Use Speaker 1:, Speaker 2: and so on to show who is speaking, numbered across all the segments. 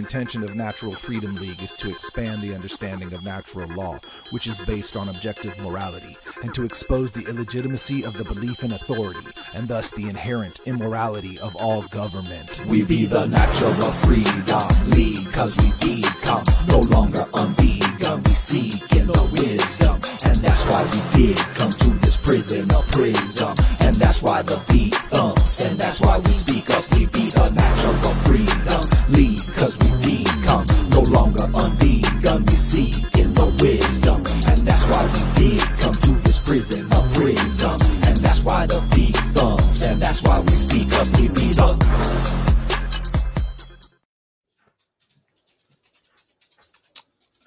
Speaker 1: intention of Natural Freedom League is to expand the understanding of natural law, which is based on objective morality, and to expose the illegitimacy of the belief in authority, and thus the inherent immorality of all government.
Speaker 2: We be the Natural Freedom League, cause we become no longer unvegan. We seek in the wisdom, and that's why we did come to this prison of prism. And that's why the beat thumps, and that's why we speak up. We be the Natural Freedom League, cause we become no longer unvegan. We seek in the wisdom, and that's why we did come to this prison of prism. And that's why the beat thumps, and that's why we speak up. We be the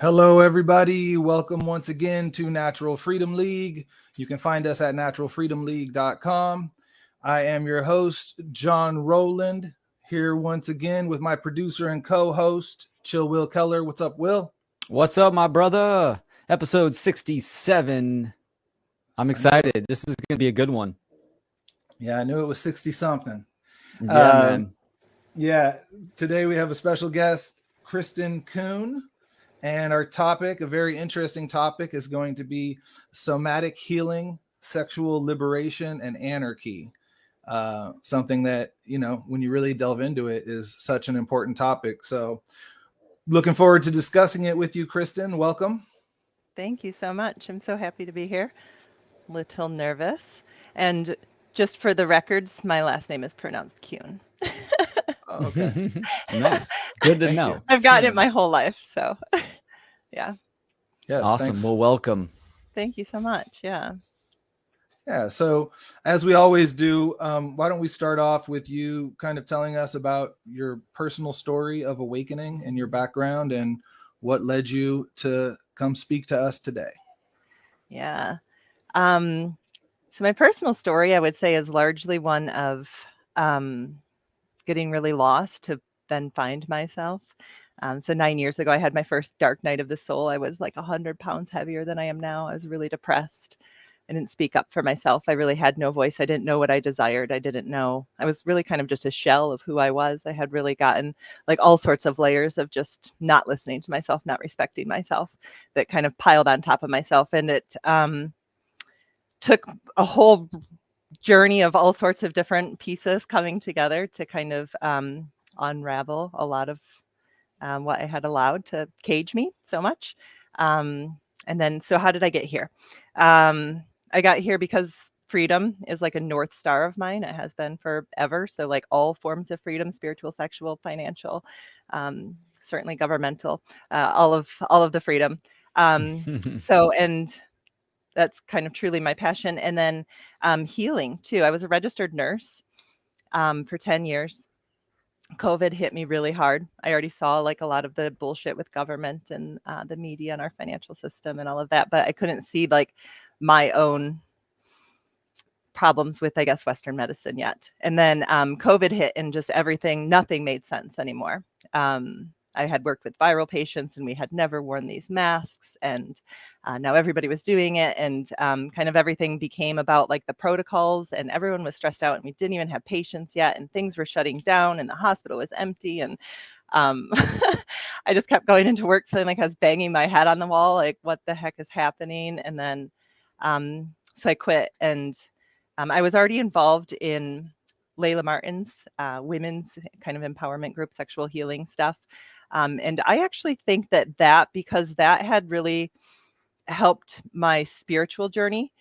Speaker 1: Hello, everybody. Welcome once again to Natural Freedom League. You can find us at naturalfreedomleague.com. I am your host, John Roeland, here once again with my producer and co-host, Chill Will Keller. What's up, Will?
Speaker 3: What's up, my brother? Episode 67. I'm excited. This is going to be a good one.
Speaker 1: Yeah, I knew it was 60-something.
Speaker 3: Yeah, man.
Speaker 1: Yeah, today we have a special guest, Kristen Kuhn. And our topic, a very interesting topic, is going to be somatic healing, sexual liberation, and anarchy. Something that, you know, when you really delve into it, is such an important topic. So looking forward to discussing it with you, Kristen. Welcome.
Speaker 4: Thank you so much. I'm so happy to be here. Little nervous. And just for the records, my last name is pronounced Kuhn.
Speaker 1: Okay.
Speaker 3: Nice. Good to know.
Speaker 4: I've gotten it my whole life, so yeah.
Speaker 1: Yes,
Speaker 3: awesome.
Speaker 1: Thanks.
Speaker 3: Well, welcome.
Speaker 4: Thank you so much. Yeah.
Speaker 1: Yeah. So as we always do, why don't we start off with you kind of telling us about your personal story of awakening and your background and what led you to come speak to us today?
Speaker 4: Yeah. So my personal story, I would say, is largely one of getting really lost to then find myself. So 9 years ago, I had my first dark night of the soul. I was like 100 pounds heavier than I am now. I was really depressed. I didn't speak up for myself. I really had no voice. I didn't know what I desired. I didn't know. I was really kind of just a shell of who I was. I had really gotten like all sorts of layers of just not listening to myself, not respecting myself, that kind of piled on top of myself. And it took a whole journey of all sorts of different pieces coming together to kind of unravel a lot of what I had allowed to cage me so much. And then, so how did I get here? I got here because freedom is like a North Star of mine. It has been forever. So like all forms of freedom, spiritual, sexual, financial, certainly governmental, all of the freedom. So, and that's kind of truly my passion. And then healing too. I was a registered nurse for 10 years. COVID hit me really hard. I already saw like a lot of the bullshit with government and the media and our financial system and all of that, but I couldn't see like my own problems with, I guess, Western medicine yet. And then COVID hit and just everything, nothing made sense anymore. I had worked with viral patients and we had never worn these masks, and now everybody was doing it, and kind of everything became about like the protocols, and everyone was stressed out, and we didn't even have patients yet, and things were shutting down and the hospital was empty, and I just kept going into work feeling like I was banging my head on the wall, like what the heck is happening? And then so I quit, and I was already involved in Layla Martin's women's kind of empowerment group, sexual healing stuff. And I actually think that because that had really helped my spiritual journey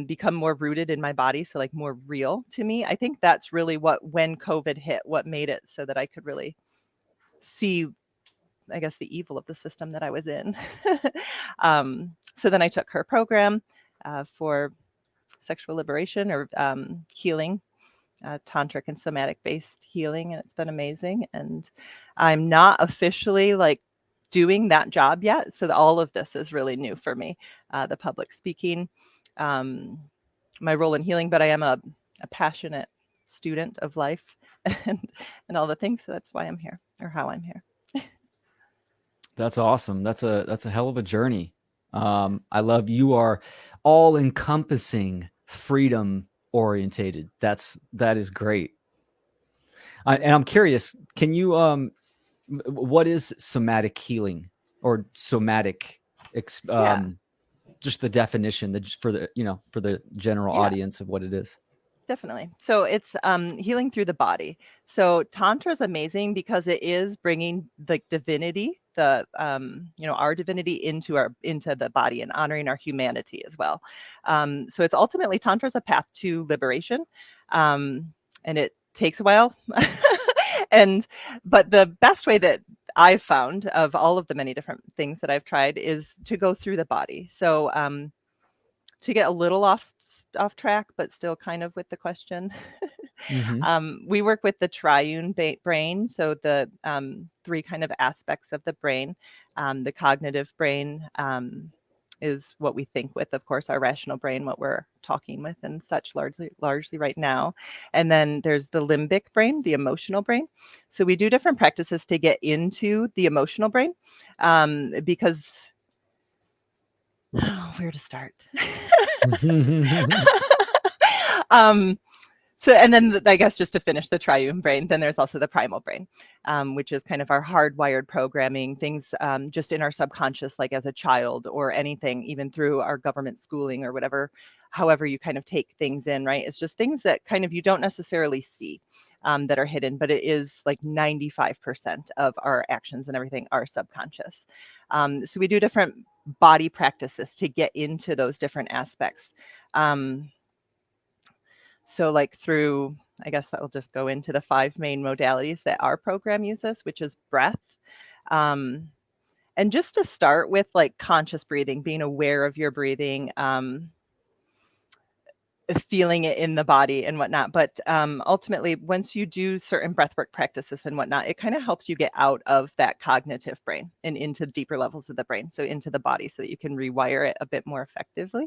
Speaker 4: become more rooted in my body, so like more real to me. I think that's really when COVID hit, what made it so that I could really see, I guess, the evil of the system that I was in. So then I took her program for sexual liberation or healing, tantric and somatic based healing, and it's been amazing. And I'm not officially like doing that job yet, so all of this is really new for me, the public speaking, my role in healing, but I am a passionate student of life and all the things, so that's why I'm here, or how I'm here.
Speaker 3: That's awesome. That's a hell of a journey. I love you are all encompassing freedom orientated. That is great. And I'm curious, can you what is somatic healing or somatic?
Speaker 4: Yeah.
Speaker 3: Just the definition for the general
Speaker 4: Yeah.
Speaker 3: audience of what it is.
Speaker 4: Definitely. So it's healing through the body. So Tantra is amazing because it is bringing the divinity, the our divinity into the body and honoring our humanity as well. So it's ultimately Tantra is a path to liberation, and it takes a while. But the best way that I've found of all of the many different things that I've tried is to go through the body. So to get a little off track, but still kind of with the question.
Speaker 3: Mm-hmm.
Speaker 4: We work with the triune brain, so the three kind of aspects of the brain. The cognitive brain is what we think with, of course, our rational brain, what we're talking with and such largely right now. And then there's the limbic brain, the emotional brain. So we do different practices to get into the emotional brain because where to start? um, so, and then I guess just to finish the triune brain, then there's also the primal brain, which is kind of our hardwired programming, things just in our subconscious, like as a child or anything, even through our government schooling or whatever, however you kind of take things in, right? It's just things that kind of you don't necessarily see that are hidden, but it is like 95% of our actions and everything are subconscious. So we do different body practices to get into those different aspects. So like through, I guess that will just go into the 5 main modalities that our program uses, which is breath. And just to start with like conscious breathing, being aware of your breathing, feeling it in the body and whatnot. But ultimately, once you do certain breathwork practices and whatnot, it kind of helps you get out of that cognitive brain and into deeper levels of the brain, so into the body, so that you can rewire it a bit more effectively.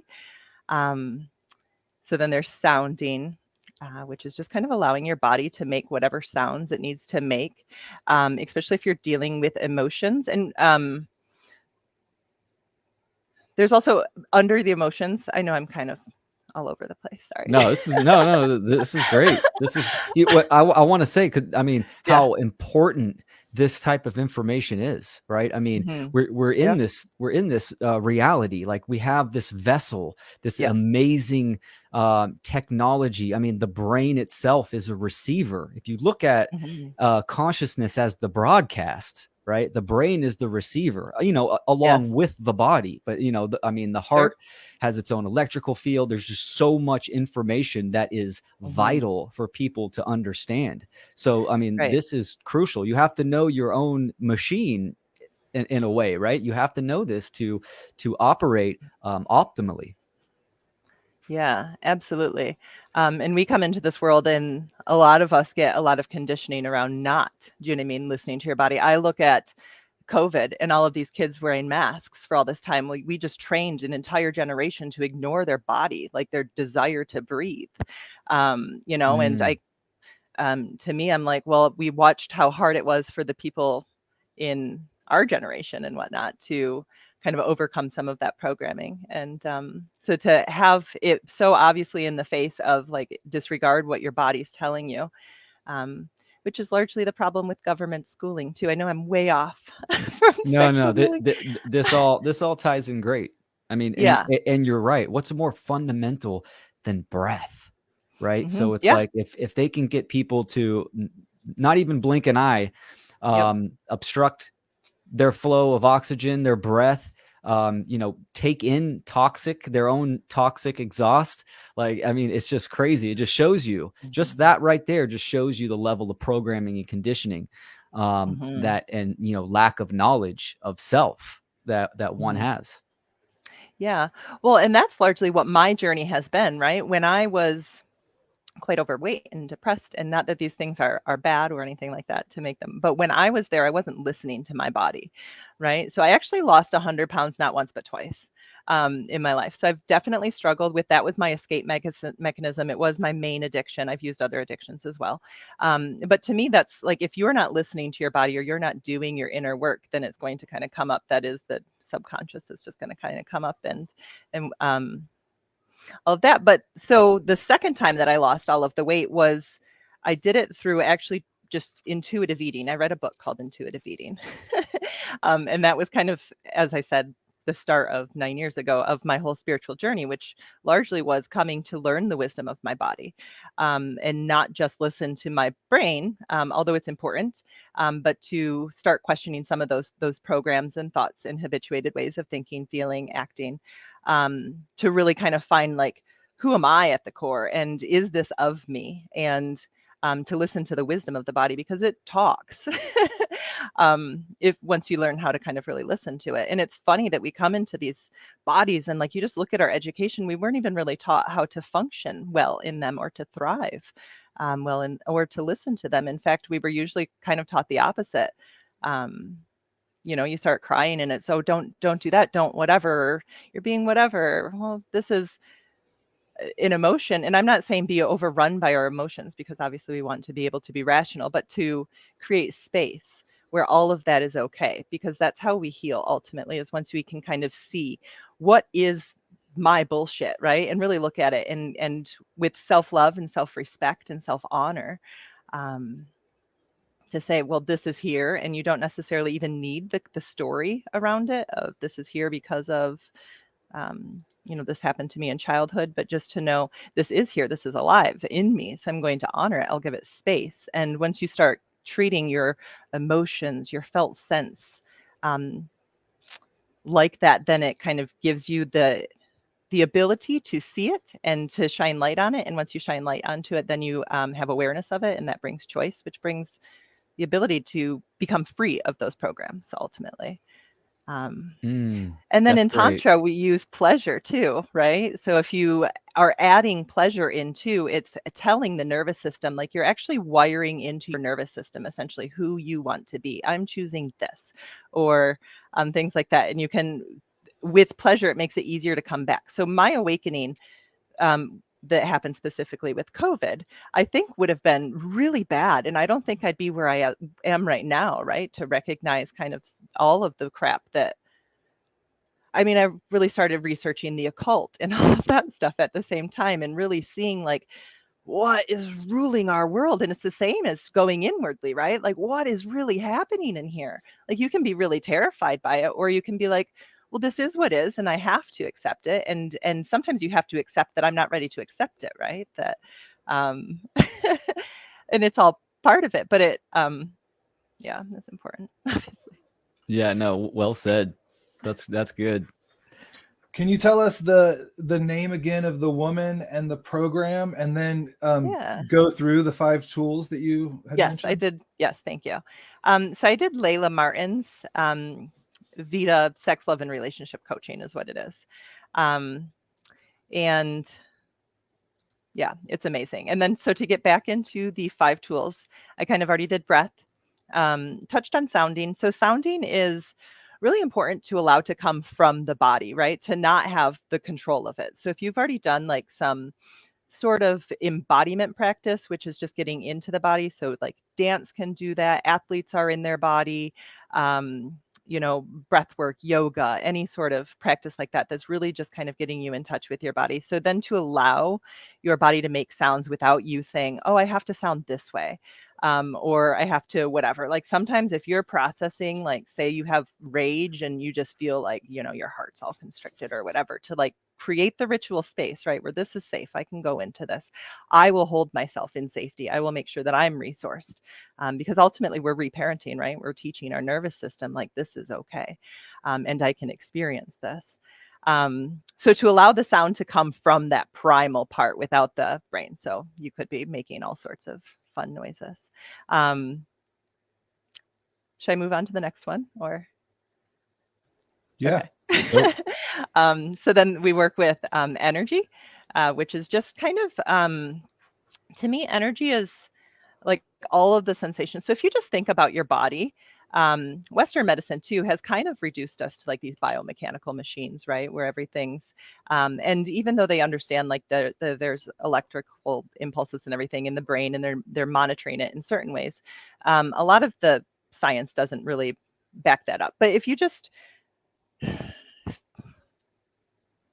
Speaker 4: So then there's sounding, which is just kind of allowing your body to make whatever sounds it needs to make, especially if you're dealing with emotions. And there's also under the emotions, I know I'm kind of all over the place. Sorry.
Speaker 3: No, this is great. This is what I want to say. I mean,
Speaker 4: Yeah.
Speaker 3: how important this type of information is, right? I mean,
Speaker 4: Mm-hmm.
Speaker 3: we're in
Speaker 4: Yep.
Speaker 3: this reality. Like we have this vessel, this
Speaker 4: Yes.
Speaker 3: amazing technology. I mean, the brain itself is a receiver. If you look at
Speaker 4: Mm-hmm.
Speaker 3: consciousness as the broadcast, right? The brain is the receiver, along
Speaker 4: Yes.
Speaker 3: with the body. But the
Speaker 4: Sure.
Speaker 3: heart has its own electrical field. There's just so much information that is
Speaker 4: Mm-hmm.
Speaker 3: vital for people to understand. So, I mean,
Speaker 4: Right.
Speaker 3: this is crucial. You have to know your own machine in a way, right? You have to know this to operate optimally.
Speaker 4: Yeah, absolutely. And we come into this world and a lot of us get a lot of conditioning around not, do you know what I mean, listening to your body. I look at COVID and all of these kids wearing masks for all this time. We just trained an entire generation to ignore their body, like their desire to breathe. And
Speaker 3: Mm.
Speaker 4: to me, I'm like, well, we watched how hard it was for the people in our generation and whatnot to kind of overcome some of that programming. And so to have it so obviously in the face of like disregard what your body's telling you, which is largely the problem with government schooling too. I know I'm way off from
Speaker 3: No.
Speaker 4: sexual healing.
Speaker 3: This all ties in great. I mean,
Speaker 4: Yeah.
Speaker 3: and you're right. What's more fundamental than breath, right?
Speaker 4: Hmm.
Speaker 3: So it's
Speaker 4: Yeah.
Speaker 3: like if they can get people to not even blink an eye,
Speaker 4: Yep.
Speaker 3: obstruct their flow of oxygen, their breath, take in their own toxic exhaust. Like, I mean, it's just crazy. It just shows you, just that right there just shows you the level of programming and conditioning,
Speaker 4: Hmm.
Speaker 3: that, and, lack of knowledge of self that one
Speaker 4: Hmm.
Speaker 3: has.
Speaker 4: Yeah. Well, and that's largely what my journey has been, right? When I was quite overweight and depressed, and not that these things are bad or anything like that to make them, but when I was there, I wasn't listening to my body, right? So I actually lost 100 pounds not once but twice in my life. So I've definitely struggled with that. Was my escape mechanism. It was my main addiction. I've used other addictions as well, but to me, that's like, if you're not listening to your body or you're not doing your inner work, then it's going to kind of come up. That is the subconscious that's just going to kind of come up and all of that. But so the second time that I lost all of the weight was, I did it through actually just intuitive eating. I read a book called Intuitive Eating. And that was kind of, as I said, the start of 9 years ago of my whole spiritual journey, which largely was coming to learn the wisdom of my body, and not just listen to my brain, although it's important, but to start questioning some of those programs and thoughts and habituated ways of thinking, feeling, acting, to really kind of find like, who am I at the core, and is this of me? And to listen to the wisdom of the body, because it talks. If once you learn how to kind of really listen to it. And it's funny that we come into these bodies and like, you just look at our education, we weren't even really taught how to function well in them, or to thrive well in, or to listen to them. In fact, we were usually kind of taught the opposite. You start crying and it's, oh, don't do that, don't whatever, you're being whatever. Well, this is an emotion, and I'm not saying be overrun by our emotions, because obviously we want to be able to be rational, but to create space where all of that is okay, because that's how we heal ultimately, is once we can kind of see what is my bullshit, right? And really look at it and with self-love and self-respect and self-honor, to say, well, this is here, and you don't necessarily even need the story around it of this is here because of this happened to me in childhood, but just to know this is here, this is alive in me. So I'm going to honor it. I'll give it space. And once you start treating your emotions, your felt sense, like that, then it kind of gives you the ability to see it and to shine light on it. And once you shine light onto it, then you have awareness of it, and that brings choice, which brings the ability to become free of those programs ultimately. And then in Tantra, we use pleasure too, right? So if you are adding pleasure into, it's telling the nervous system, like you're actually wiring into your nervous system, essentially who you want to be. I'm choosing this, or things like that. And you can, with pleasure, it makes it easier to come back. So my awakening, that happened specifically with COVID, I think would have been really bad. And I don't think I'd be where I am right now, right? To recognize kind of all of the crap that, I mean, I really started researching the occult and all of that stuff at the same time, and really seeing like what is ruling our world. And it's the same as going inwardly, right? Like what is really happening in here? Like you can be really terrified by it, or you can be like, well, this is what is, and I have to accept it. And sometimes you have to accept that I'm not ready to accept it, right? That, and it's all part of it, but it, yeah, that's important, obviously.
Speaker 3: Yeah, no, well said. That's good.
Speaker 1: Can you tell us the name again of the woman and the program, and then go through the 5 tools that you had mentioned?
Speaker 4: Yes, I did. Yes, thank you. So I did Layla Martin's V-beatZ Sex, Love, and Relationship Coaching is what it is. And yeah, it's amazing. And then so to get back into the 5 tools, I kind of already did breath, touched on sounding. So sounding is really important to allow to come from the body, right? To not have the control of it. So if you've already done like some sort of embodiment practice, which is just getting into the body. So like dance can do that. Athletes are in their body, breath work, yoga, any sort of practice like that, that's really just kind of getting you in touch with your body. So then to allow your body to make sounds without you saying, oh, I have to sound this way. Or I have to whatever. Like sometimes if you're processing, like say you have rage and you just feel like, your heart's all constricted or whatever, to like create the ritual space, right? Where this is safe. I can go into this. I will hold myself in safety. I will make sure that I'm resourced, because ultimately we're reparenting, right? We're teaching our nervous system like this is okay. And I can experience this. So to allow the sound to come from that primal part without the brain. So you could be making all sorts of fun noises. Should I move on to the next one, or?
Speaker 1: Yeah.
Speaker 4: Okay. So then we work with energy, which is just kind of, to me, energy is like all of the sensations. So if you just think about your body, Western medicine too has kind of reduced us to like these biomechanical machines, right? Where everything's, and even though they understand like there's electrical impulses and everything in the brain, and they're monitoring it in certain ways, a lot of the science doesn't really back that up. But if you just,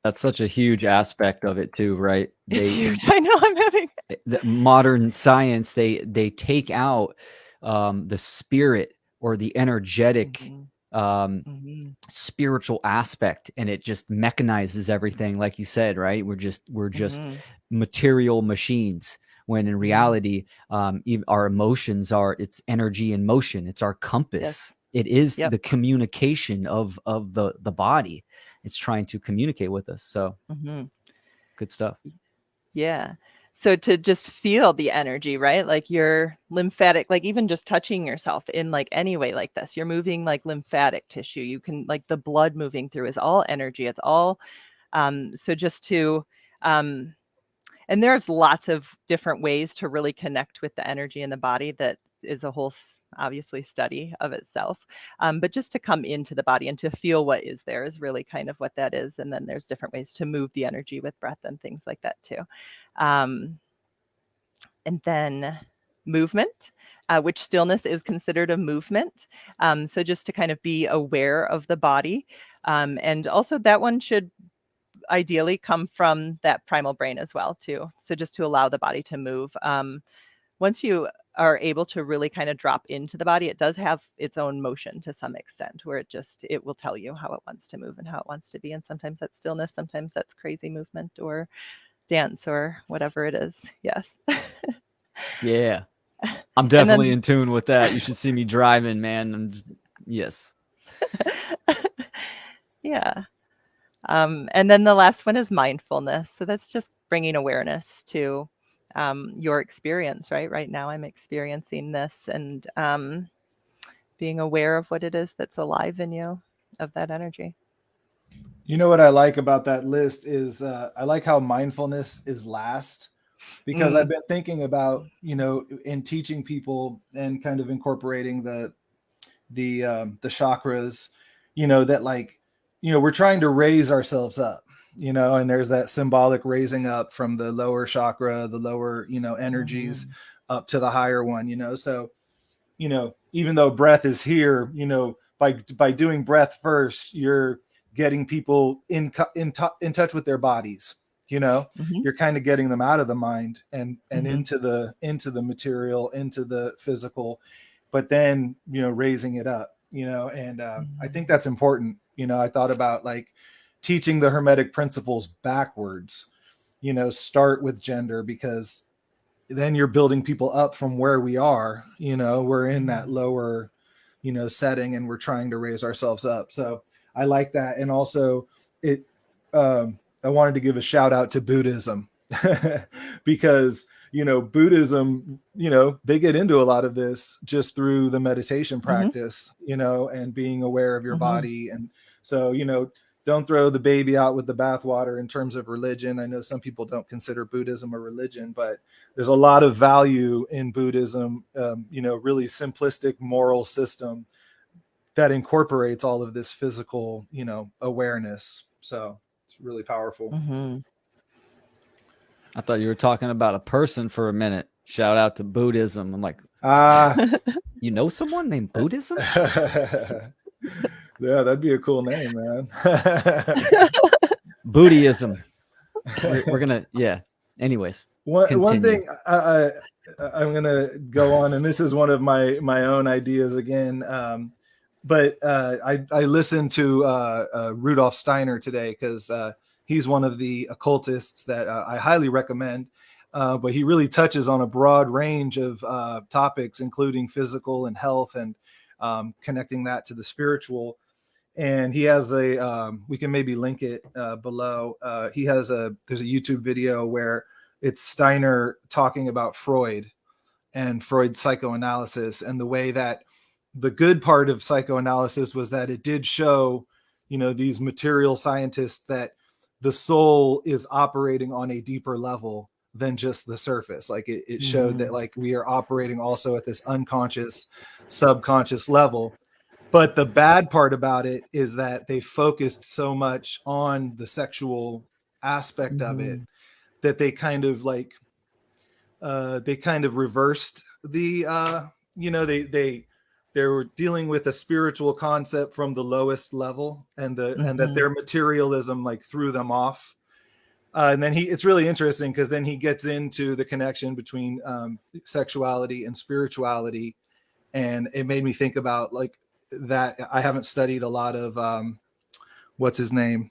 Speaker 3: that's such a huge aspect of it too, right?
Speaker 4: It's huge. I know I'm having
Speaker 3: the modern science. They take out the spirit or the energetic spiritual aspect, and it just mechanizes everything, like you said, right? We're just material machines, when in reality, even our emotions are, it's energy in motion. It's our compass.
Speaker 4: Yes.
Speaker 3: It is
Speaker 4: Yep.
Speaker 3: the communication of the body. It's trying to communicate with us. So good stuff.
Speaker 4: Yeah. So to just feel the energy, right? Like your lymphatic, like even just touching yourself in like any way like this, you're moving like lymphatic tissue. You can, like, the blood moving through is all energy. It's all, so just to, and there's lots of different ways to really connect with the energy in the body. That is a whole, obviously, study of itself. But just to come into the body and to feel what is there is really kind of what that is. And then there's different ways to move the energy with breath and things like that too. And then movement, which stillness is considered a movement. So just to kind of be aware of the body. And also that one should ideally come from that primal brain as well too. So just to allow the body to move. Once you are able to really kind of drop into the body, it does have its own motion to some extent, where it will tell you how it wants to move and how it wants to be. And sometimes that's stillness, sometimes that's crazy movement or dance or whatever it is. Yes.
Speaker 3: Yeah. I'm
Speaker 4: And then,
Speaker 3: definitely in tune with that. You should see me driving, man. Yes.
Speaker 4: yeah. And then the last one is mindfulness. So that's just bringing awareness to your experience, right? Right now I'm experiencing this, and being aware of what it is that's alive in you, of that energy.
Speaker 1: You know what I like about that list is I like how mindfulness is last, because I've been thinking about, in teaching people and kind of incorporating the chakras, that, like, we're trying to raise ourselves up, and there's that symbolic raising up from the lower chakra, the lower, energies up to the higher one, so, even though breath is here, by doing breath first, you're getting people in touch with their bodies. You're kind of getting them out of the mind and into the material, into the physical, but then, raising it up, and I think that's important. I thought about, like, teaching the Hermetic principles backwards, start with gender, because then you're building people up from where we are. We're in that lower, setting, and we're trying to raise ourselves up. So I like that. And also I wanted to give a shout out to Buddhism because, Buddhism, they get into a lot of this just through the meditation practice, and being aware of your body. And so, don't throw the baby out with the bathwater in terms of religion. I know some people don't consider Buddhism a religion, but there's a lot of value in Buddhism, really simplistic moral system that incorporates all of this physical, awareness. So it's really powerful.
Speaker 3: I thought you were talking about a person for a minute. Shout out to Buddhism. I'm like, you know someone named Buddhism?
Speaker 1: Yeah, that'd be a cool name, man.
Speaker 3: Buddhism. We're gonna, yeah. Anyways,
Speaker 1: one thing I'm gonna go on, and this is one of my own ideas again. But I listened to Rudolf Steiner today, because he's one of the occultists that I highly recommend. But he really touches on a broad range of topics, including physical and health, and connecting that to the spiritual. And he has we can maybe link it below. There's a YouTube video where it's Steiner talking about Freud and Freud's psychoanalysis, and the way that the good part of psychoanalysis was that it did show, these material scientists, that the soul is operating on a deeper level than just the surface. Like it showed that, like, we are operating also at this unconscious, subconscious level. But the bad part about it is that they focused so much on the sexual aspect of it that they kind of reversed the they were dealing with a spiritual concept from the lowest level, and that their materialism, like, threw them off. And then it's really interesting, because then he gets into the connection between sexuality and spirituality, And it made me think about like that. I haven't studied a lot of what's his name,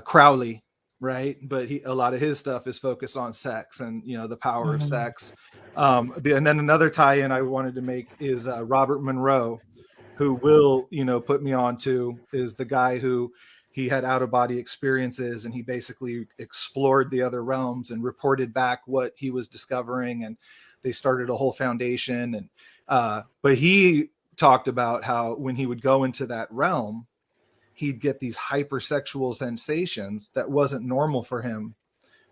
Speaker 1: Crowley, right? But a lot of his stuff is focused on sex and, you know, the power of sex. And then another tie-in I wanted to make is Robert Monroe, who Will, you know, put me on to, is the guy who he had out-of-body experiences, and he basically explored the other realms and reported back what he was discovering, and they started a whole foundation. And but he talked about how when he would go into that realm, he'd get these hypersexual sensations that wasn't normal for him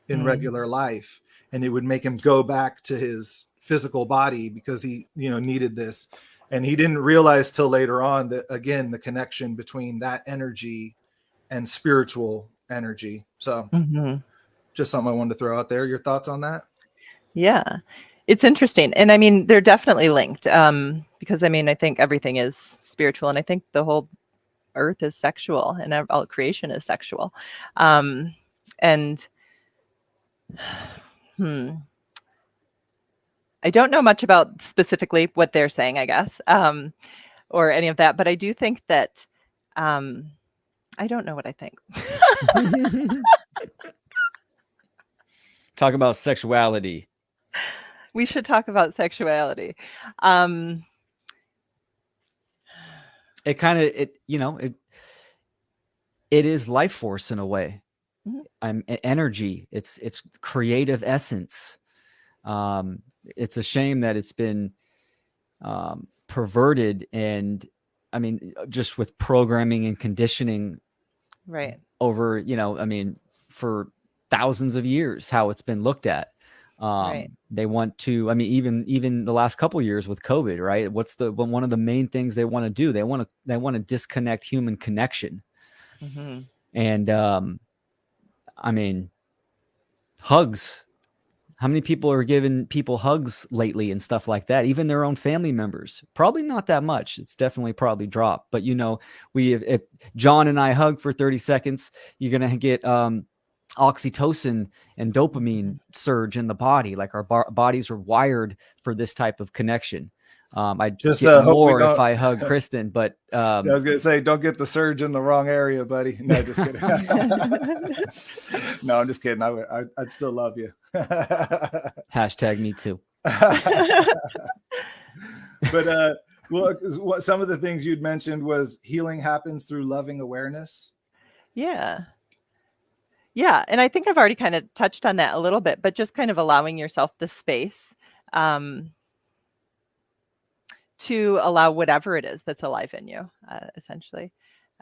Speaker 1: in regular life, and it would make him go back to his physical body because he, you know, needed this. And he didn't realize till later on that, again, the connection between that energy and spiritual energy. So just something I wanted to throw out there. Your thoughts on that?
Speaker 4: Yeah, it's interesting. And I mean, they're definitely linked, because I mean, I think everything is spiritual, and I think the whole earth is sexual, and all creation is sexual. And I don't know much about specifically what they're saying, I guess, or any of that, but I do think that I don't know what I think.
Speaker 3: Talk about sexuality.
Speaker 4: We should talk about sexuality.
Speaker 3: It kind of, it is life force in a way. Energy. It's creative essence. It's a shame that it's been perverted, and I mean, just with programming and conditioning,
Speaker 4: right?
Speaker 3: Over, you know, I mean, for thousands of years, how it's been looked at.
Speaker 4: Right.
Speaker 3: They want to, I mean, even the last couple of years with COVID, right? What's one of the main things they want to do? They want to disconnect human connection. And I mean, hugs. How many people are giving people hugs lately and stuff like that? Even their own family members. Probably not that much. It's definitely probably dropped. But, you know, if John and I hug for 30 seconds, you're going to get oxytocin and dopamine surge in the body. Like our bodies are wired for this type of connection. I
Speaker 1: just
Speaker 3: get
Speaker 1: hope
Speaker 3: more if I hug Kristen, but
Speaker 1: I was going to say, don't get the surge in the wrong area, buddy. No, just kidding. No, I'm just kidding. I'd still love you.
Speaker 3: Hashtag me too.
Speaker 1: But well, some of the things you'd mentioned was healing happens through loving awareness.
Speaker 4: Yeah. And I think I've already kind of touched on that a little bit, but just kind of allowing yourself the space to allow whatever it is that's alive in you, essentially,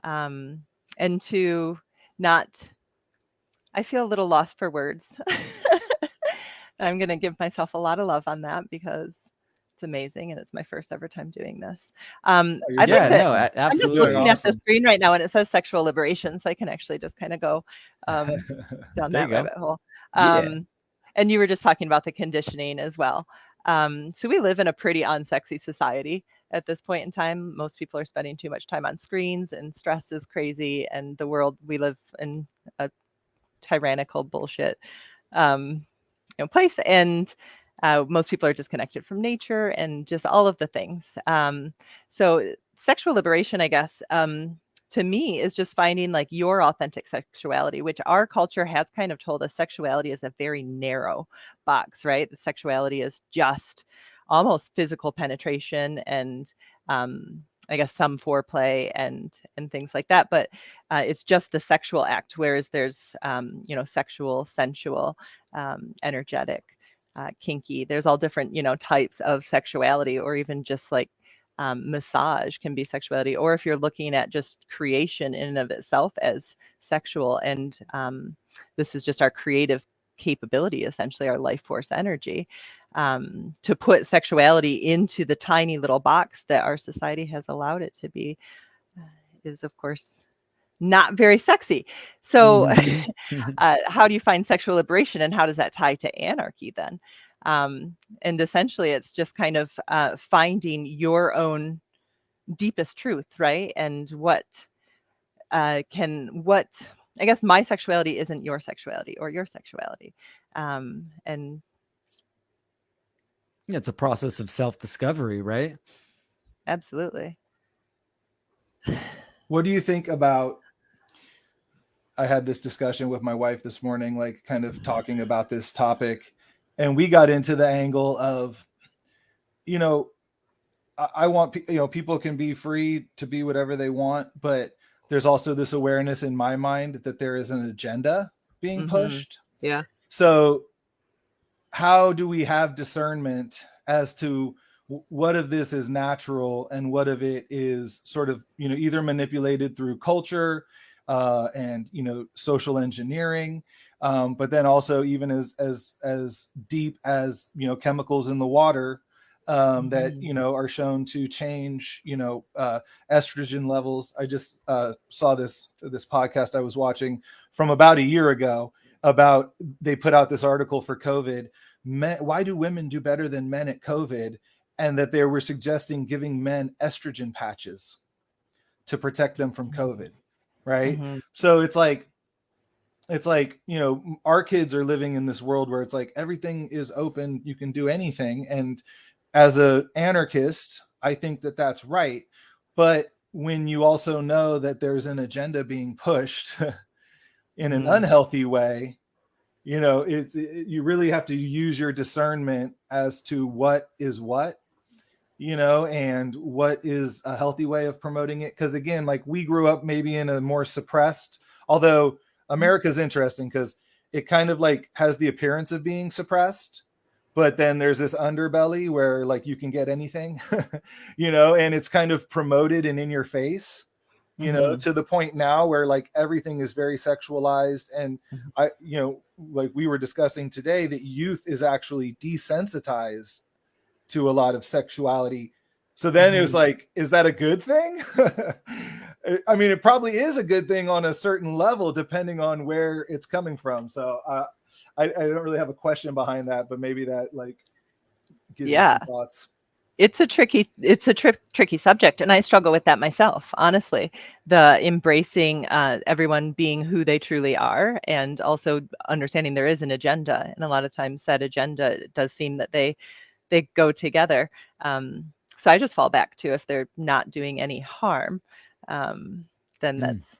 Speaker 4: and to not, I feel a little lost for words. I'm going to give myself a lot of love on that because it's amazing, and it's my first ever time doing this.
Speaker 3: I'm just
Speaker 4: looking at the screen right now, and it says sexual liberation, so I can actually just kind of go down that rabbit hole. And you were just talking about the conditioning as well. So we live in a pretty unsexy society at this point in time. Most people are spending too much time on screens, and stress is crazy, and the world we live in a tyrannical bullshit place, and most people are disconnected from nature and just all of the things. So sexual liberation, I guess, to me is just finding like your authentic sexuality, which our culture has kind of told us sexuality is a very narrow box, right? The sexuality is just almost physical penetration and I guess some foreplay and things like that, but it's just the sexual act, whereas there's sexual, sensual, energetic, kinky. There's all different types of sexuality, or even just like massage can be sexuality, or if you're looking at just creation in and of itself as sexual, and this is just our creative capability, essentially our life force energy. To put sexuality into the tiny little box that our society has allowed it to be is, of course, not very sexy. So how do you find sexual liberation, and how does that tie to anarchy then? And essentially it's just kind of finding your own deepest truth, right? And I guess my sexuality isn't your sexuality or your sexuality. And
Speaker 3: Yeah, it's a process of self-discovery, right?
Speaker 4: Absolutely.
Speaker 1: What do you think about? I had this discussion with my wife this morning, like kind of talking about this topic, and we got into the angle of, you know, I want, people can be free to be whatever they want, but there's also this awareness in my mind that there is an agenda being pushed.
Speaker 5: Yeah.
Speaker 1: So how do we have discernment as to what of this is natural and what of it is sort of, either manipulated through culture and, social engineering, but then also even as deep as, chemicals in the water that, are shown to change, estrogen levels. I just saw this podcast I was watching from about a year ago about, they put out this article for COVID. Why do women do better than men at COVID? And that they were suggesting giving men estrogen patches to protect them from COVID. Right.
Speaker 4: Mhm.
Speaker 1: So it's like, our kids are living in this world where it's like everything is open. You can do anything. And as an anarchist, I think that that's right. But when you also know that there's an agenda being pushed in an unhealthy way, you really have to use your discernment as to what is what, and what is a healthy way of promoting it. Because again, like we grew up maybe in a more suppressed, although America's interesting because it kind of like has the appearance of being suppressed, but then there's this underbelly where like you can get anything, and it's kind of promoted and in your face, to the point now where like everything is very sexualized. And like we were discussing today, that youth is actually desensitized to a lot of sexuality. So then it was like, is that a good thing? I mean, it probably is a good thing on a certain level, depending on where it's coming from. So I don't really have a question behind that, but maybe that like gives you some thoughts.
Speaker 4: It's a tricky subject, and I struggle with that myself, honestly. The embracing everyone being who they truly are, and also understanding there is an agenda, and a lot of times that agenda, it does seem that they go together. So I just fall back to, if they're not doing any harm, then that's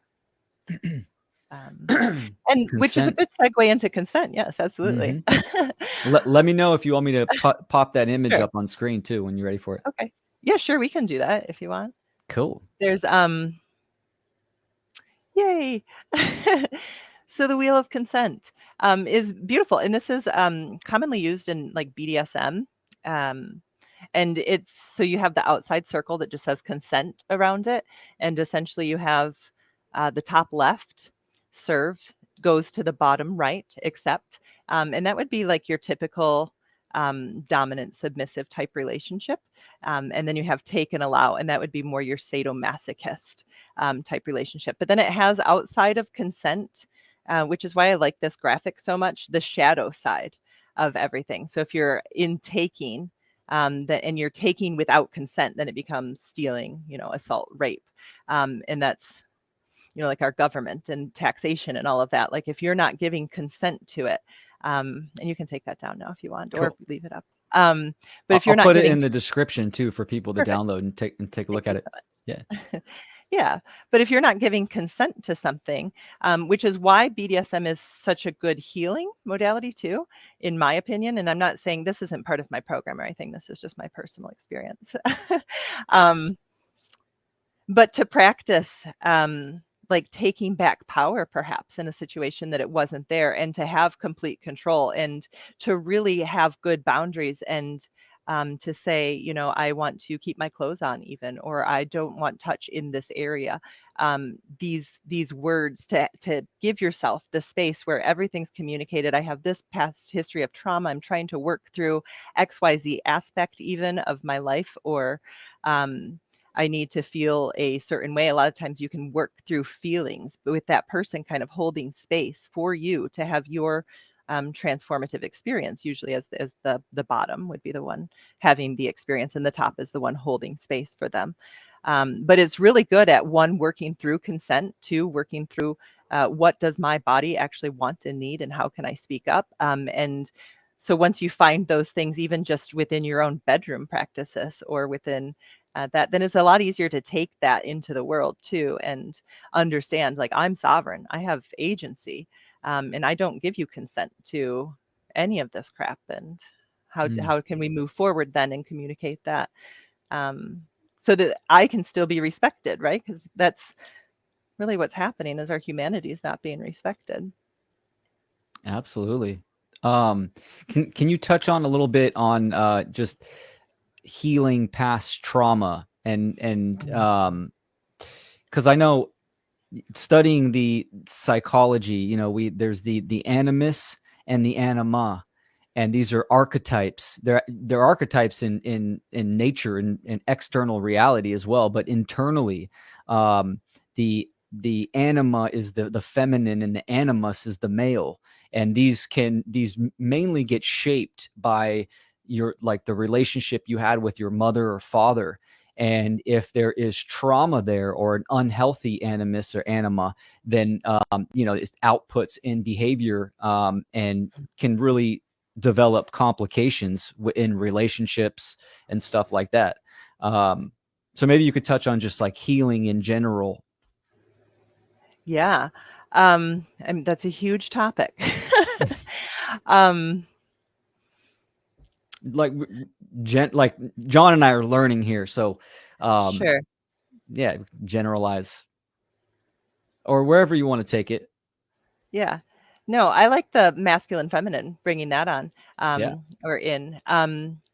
Speaker 4: and which is a good segue into consent. Yes, absolutely.
Speaker 3: Let me know if you want me to pop that image
Speaker 4: Sure.
Speaker 3: up on screen too when you're ready for it.
Speaker 4: Okay. Yeah, sure. We can do that if you want.
Speaker 3: Cool.
Speaker 4: There's yay. So the wheel of consent is beautiful, and this is commonly used in like BDSM. And it's, so you have the outside circle that just says consent around it, and essentially you have the top left, serve, goes to the bottom right, accept, and that would be like your typical dominant submissive type relationship. And then you have take and allow, and that would be more your sadomasochist type relationship. But then it has outside of consent, which is why I like this graphic so much, the shadow side of everything. So if you're in taking, and you're taking without consent, then it becomes stealing, assault, rape. And that's, like our government and taxation and all of that. Like if you're not giving consent to it, and you can take that down now if you want, or leave it up. But if you're not
Speaker 3: put it
Speaker 4: getting
Speaker 3: in the description too for people to download and take a look at it. Yeah.
Speaker 4: Yeah. But if you're not giving consent to something, which is why BDSM is such a good healing modality too, in my opinion. And I'm not saying this isn't part of my program or anything. This is just my personal experience. But to practice, like taking back power perhaps in a situation that it wasn't there, and to have complete control, and to really have good boundaries, and to say, I want to keep my clothes on even, or I don't want touch in this area. These words to give yourself the space where everything's communicated. I have this past history of trauma. I'm trying to work through XYZ aspect even of my life, or I need to feel a certain way. A lot of times you can work through feelings, but with that person kind of holding space for you to have your transformative experience. Usually as the bottom would be the one having the experience, and the top is the one holding space for them. But it's really good at, one, working through consent, two, working through what does my body actually want and need, and how can I speak up, and So once you find those things, even just within your own bedroom practices or within that, then it's a lot easier to take that into the world too, and understand, like, I'm sovereign, I have agency, and I don't give you consent to any of this crap. And how can we move forward then and communicate that, so that I can still be respected, right? Because that's really what's happening, is our humanity is not being respected.
Speaker 3: Absolutely. Can you touch on a little bit on just healing past trauma, and because I know, studying the psychology, you know, there's the animus and the anima, and these are archetypes. They're archetypes in nature and in external reality as well, but internally, the anima is the feminine and the animus is the male, and these mainly get shaped by your, like, the relationship you had with your mother or father. And if there is trauma there, or an unhealthy animus or anima, then you know, it outputs in behavior, and can really develop complications in relationships and stuff like that. So maybe you could touch on just like healing in general.
Speaker 4: Yeah. And that's a huge topic. um,
Speaker 3: Like like John and I are learning here, so
Speaker 4: sure.
Speaker 3: yeah, generalize, or wherever you want to take it.
Speaker 4: Yeah. No, I like the masculine feminine, bringing that on,
Speaker 3: Yeah.
Speaker 4: or in.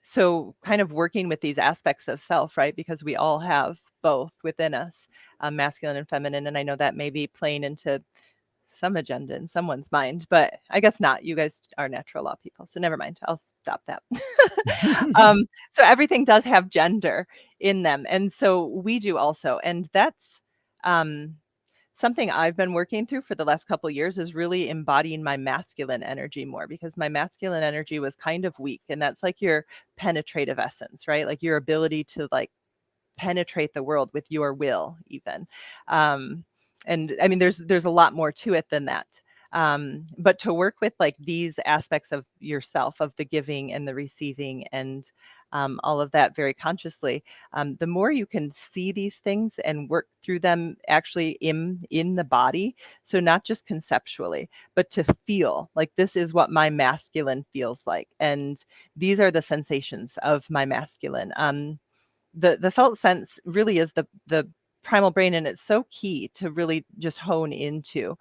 Speaker 4: So kind of working with these aspects of self, right? Because we all have both within us, masculine and feminine. And I know that may be playing into some agenda in someone's mind, but I guess not. You guys are natural law people, so never mind. I'll stop that. So everything does have gender in them, and so we do also. And that's um, something I've been working through for the last couple of years, is really embodying my masculine energy more, because my masculine energy was kind of weak, and that's like your penetrative essence, right? Like your ability to, like, penetrate the world with your will, even. Um, and I mean, there's a lot more to it than that. But to work with, like, these aspects of yourself, of the giving and the receiving, and all of that very consciously, the more you can see these things and work through them actually in the body. So not just conceptually, but to feel like, this is what my masculine feels like, and these are the sensations of my masculine. The felt sense really is the primal brain, and it's so key to really just hone into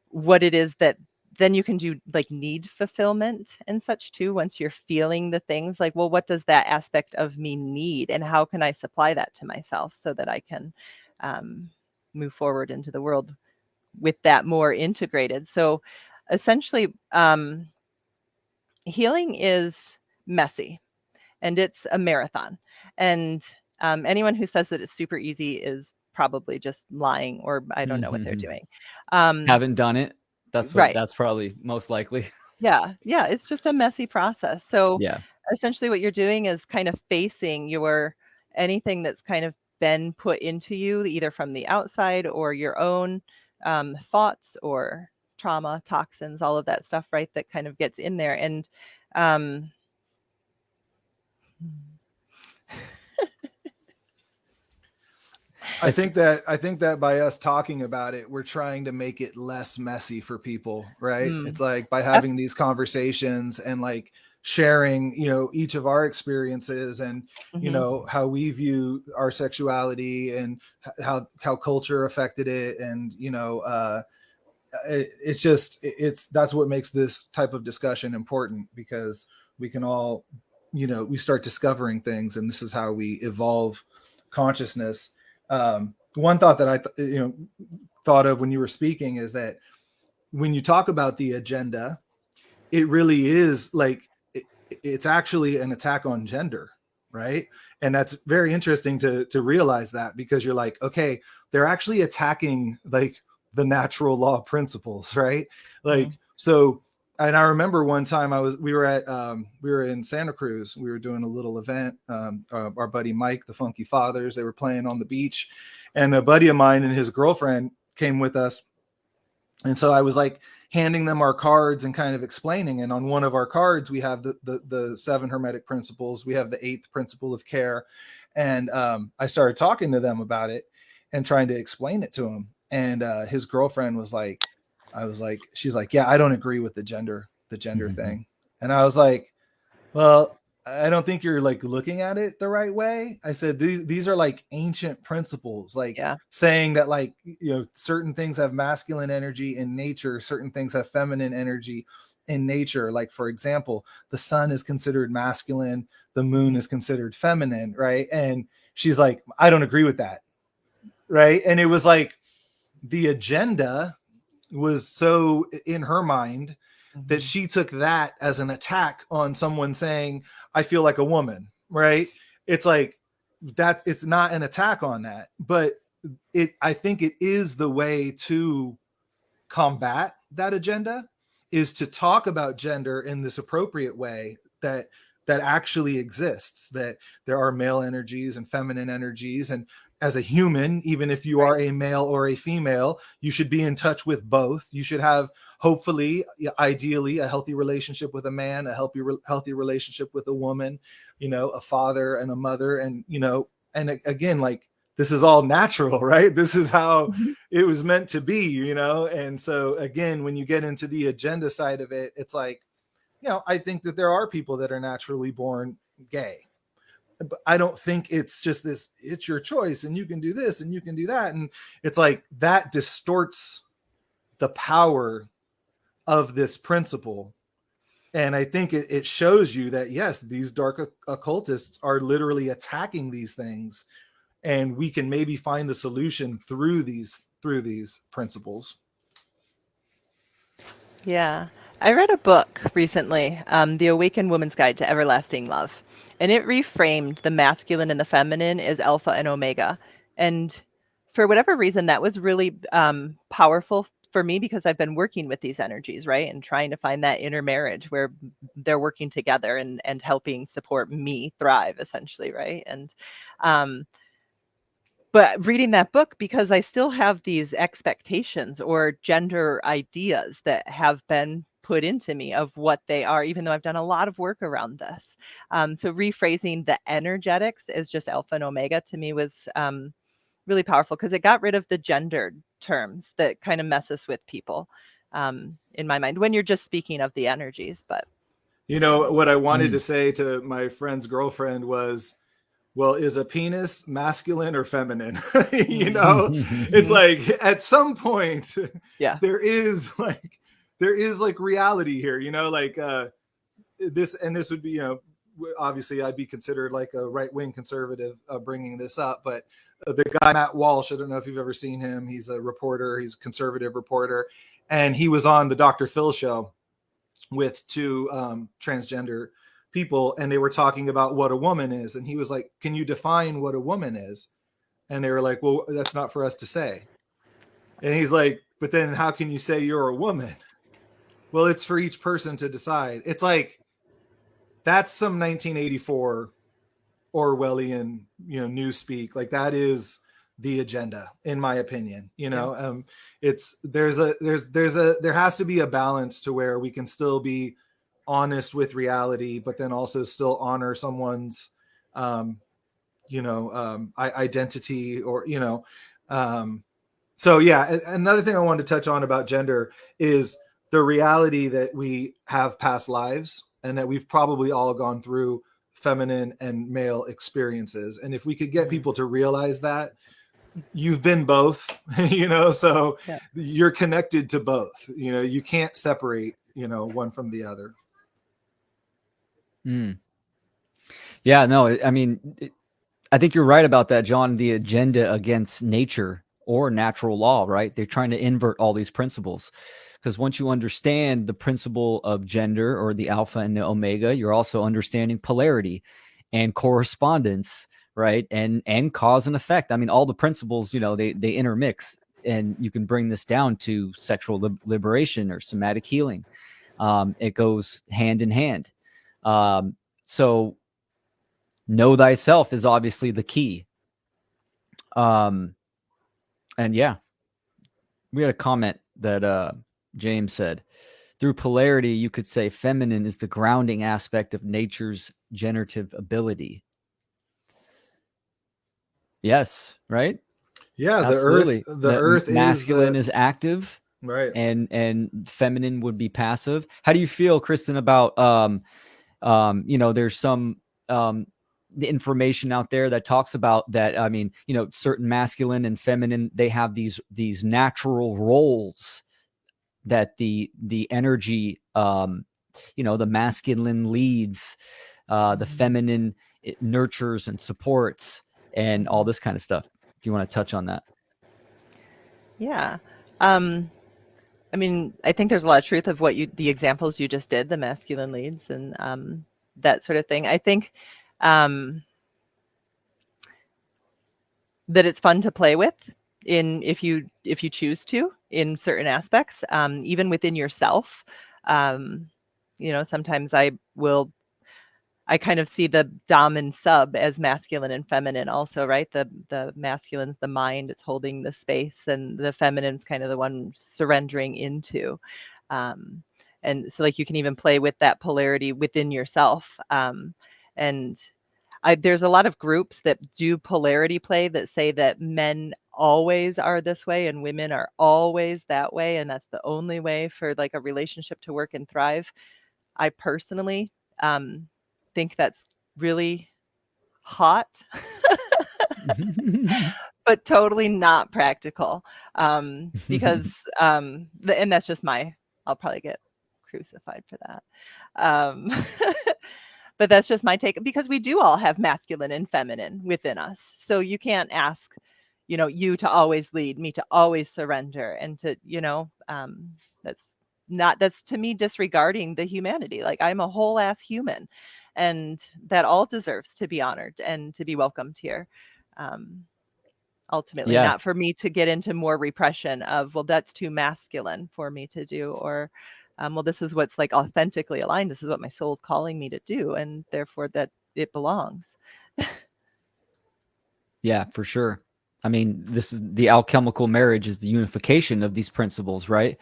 Speaker 4: what it is that then you can do, like, need fulfillment and such too, once you're feeling the things, like, well, what does that aspect of me need, and how can I supply that to myself so that I can move forward into the world with that more integrated. So essentially, healing is messy, and it's a marathon. And anyone who says that it's super easy is probably just lying, or I don't know what they're doing.
Speaker 3: Haven't done it.
Speaker 4: Right.
Speaker 3: That's probably most likely.
Speaker 4: Yeah. Yeah. It's just a messy process. So
Speaker 3: Yeah.
Speaker 4: essentially what you're doing is kind of facing your anything that's kind of been put into you, either from the outside or your own thoughts or trauma, toxins, all of that stuff, right? That kind of gets in there. And um,
Speaker 1: I think that by us talking about it, we're trying to make it less messy for people, right? It's like by having these conversations and, like, sharing, you know, each of our experiences, and you know, how we view our sexuality, and how culture affected it, and you know, it's that's what makes this type of discussion important, because we can all, you know, we start discovering things, and this is how we evolve consciousness. One thought that I thought of when you were speaking is that when you talk about the agenda, it really is like it's actually an attack on gender, right? And that's very interesting to realize that, because you're like, okay, they're actually attacking, like, the natural law principles, right? Like, so, and I remember one time we were in Santa Cruz. We were doing a little event. Our buddy Mike, the Funky Fathers, they were playing on the beach, and a buddy of mine and his girlfriend came with us. And so I was like handing them our cards and kind of explaining. And on one of our cards, we have the 7 Hermetic principles. We have the 8th principle of care. And I started talking to them about it and trying to explain it to him. And his girlfriend was like, she's like, yeah, I don't agree with the gender thing. And I was like, well, I don't think you're like looking at it the right way. I said, these are like ancient principles, like saying that like, certain things have masculine energy in nature. Certain things have feminine energy in nature. Like, for example, the sun is considered masculine. The moon is considered feminine. Right. And she's like, I don't agree with that. Right. And it was like the agenda was so in her mind that she took that as an attack on someone saying, I feel like a woman, right? It's like that. It's not an attack on that, but I think it is the way to combat that agenda, is to talk about gender in this appropriate way that actually exists, that there are male energies and feminine energies. And as a human, even if you are a male or a female, you should be in touch with both. You should have, hopefully, ideally, a healthy relationship with a man, a healthy relationship with a woman, a father and a mother. And, and again, like, this is all natural, right? This is how it was meant to be, And so again, when you get into the agenda side of it, it's like, I think that there are people that are naturally born gay. But I don't think it's just this, it's your choice and you can do this and you can do that. And it's like that distorts the power of this principle. And I think it shows you that, yes, these dark occultists are literally attacking these things, and we can maybe find the solution through these principles.
Speaker 4: Yeah. I read a book recently, The Awakened Woman's Guide to Everlasting Love, and it reframed the masculine and the feminine as alpha and omega. And for whatever reason, that was really powerful for me, because I've been working with these energies, right? And trying to find that inner marriage where they're working together and helping support me thrive, essentially, right? And but reading that book, because I still have these expectations or gender ideas that have been put into me of what they are, even though I've done a lot of work around this. So rephrasing the energetics as just alpha and omega to me was really powerful, because it got rid of the gendered terms that kind of messes with people in my mind when you're just speaking of the energies. But
Speaker 1: what I wanted to say to my friend's girlfriend was, well, is a penis masculine or feminine? It's like at some point, there is like reality here, this would be, obviously I'd be considered like a right-wing conservative bringing this up, but the guy, Matt Walsh, I don't know if you've ever seen him. He's a reporter. He's a conservative reporter. And he was on the Dr. Phil show with 2 transgender people, and they were talking about what a woman is. And he was like, can you define what a woman is? And they were like, well, that's not for us to say. And he's like, but then how can you say you're a woman? Well, it's for each person to decide. It's like, that's some 1984 Orwellian, newspeak. Like, that is the agenda, in my opinion. It's there has to be a balance to where we can still be honest with reality, but then also still honor someone's identity, or so yeah. Another thing I wanted to touch on about gender is the reality that we have past lives, and that we've probably all gone through feminine and male experiences. And if we could get people to realize that you've been both, so you're connected to both, you can't separate, one from the other.
Speaker 3: Yeah, no, I mean, I think you're right about that, John. The agenda against nature or natural law, right? They're trying to invert all these principles, because once you understand the principle of gender, or the alpha and the omega, you're also understanding polarity and correspondence, right? And cause and effect. I mean, all the principles, they intermix, and you can bring this down to sexual liberation or somatic healing. It goes hand in hand. So know thyself is obviously the key. And yeah, we had a comment that James said. Through polarity, you could say feminine is the grounding aspect of nature's generative ability. Yes, right?
Speaker 1: Yeah,
Speaker 3: Absolutely.
Speaker 1: the earth
Speaker 3: masculine is active,
Speaker 1: right.
Speaker 3: and feminine would be passive. How do you feel, Kristen, about there's some the information out there that talks about that? I mean, certain masculine and feminine, they have these natural roles that the energy, the masculine leads, the feminine, it nurtures and supports, and all this kind of stuff. If you want to touch on that.
Speaker 4: Yeah. I mean, I think there's a lot of truth of the examples you just did, the masculine leads and that sort of thing. I think that it's fun to play with if you choose to, in certain aspects, even within yourself. Sometimes I kind of see the dom and sub as masculine and feminine also, right? The masculine's the mind, it's holding the space, and the feminine's kind of the one surrendering into. And so like you can even play with that polarity within yourself. And there's a lot of groups that do polarity play that say that men always are this way and women are always that way, and that's the only way for like a relationship to work and thrive. I personally think that's really hot, but totally not practical, because and that's just I'll probably get crucified for that. But that's just my take, because we do all have masculine and feminine within us. So you can't ask, you to always lead, me to always surrender, and to, that's to me disregarding the humanity. Like, I'm a whole ass human, and that all deserves to be honored and to be welcomed here. Ultimately,
Speaker 3: Yeah.
Speaker 4: not for me to get into more repression of, well, that's too masculine for me to do, or well, this is what's like authentically aligned. This is what my soul's calling me to do, and therefore that it belongs.
Speaker 3: Yeah, for sure. I mean, this is the alchemical marriage, is the unification of these principles, right?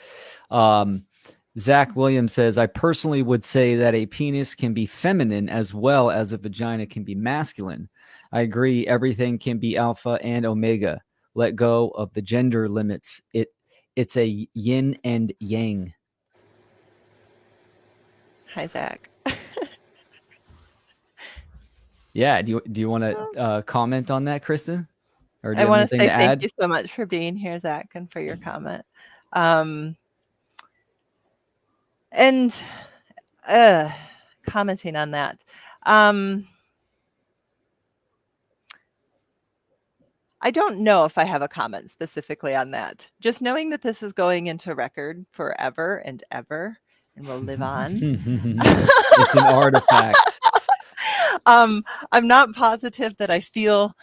Speaker 3: Zach Williams says, I personally would say that a penis can be feminine as well as a vagina can be masculine. I agree. Everything can be alpha and omega. Let go of the gender limits. It's a yin and yang.
Speaker 4: Hi, Zach.
Speaker 3: Yeah. Do you want to comment on that, Kristen? Or do
Speaker 4: I
Speaker 3: you have
Speaker 4: want to
Speaker 3: anything
Speaker 4: say
Speaker 3: to
Speaker 4: thank
Speaker 3: add?
Speaker 4: you so much for being here, Zach, and for your comment. And commenting on that. I don't know if I have a comment specifically on that. Just knowing that this is going into record forever and ever and will live on.
Speaker 3: It's an artifact.
Speaker 4: I'm not positive that I feel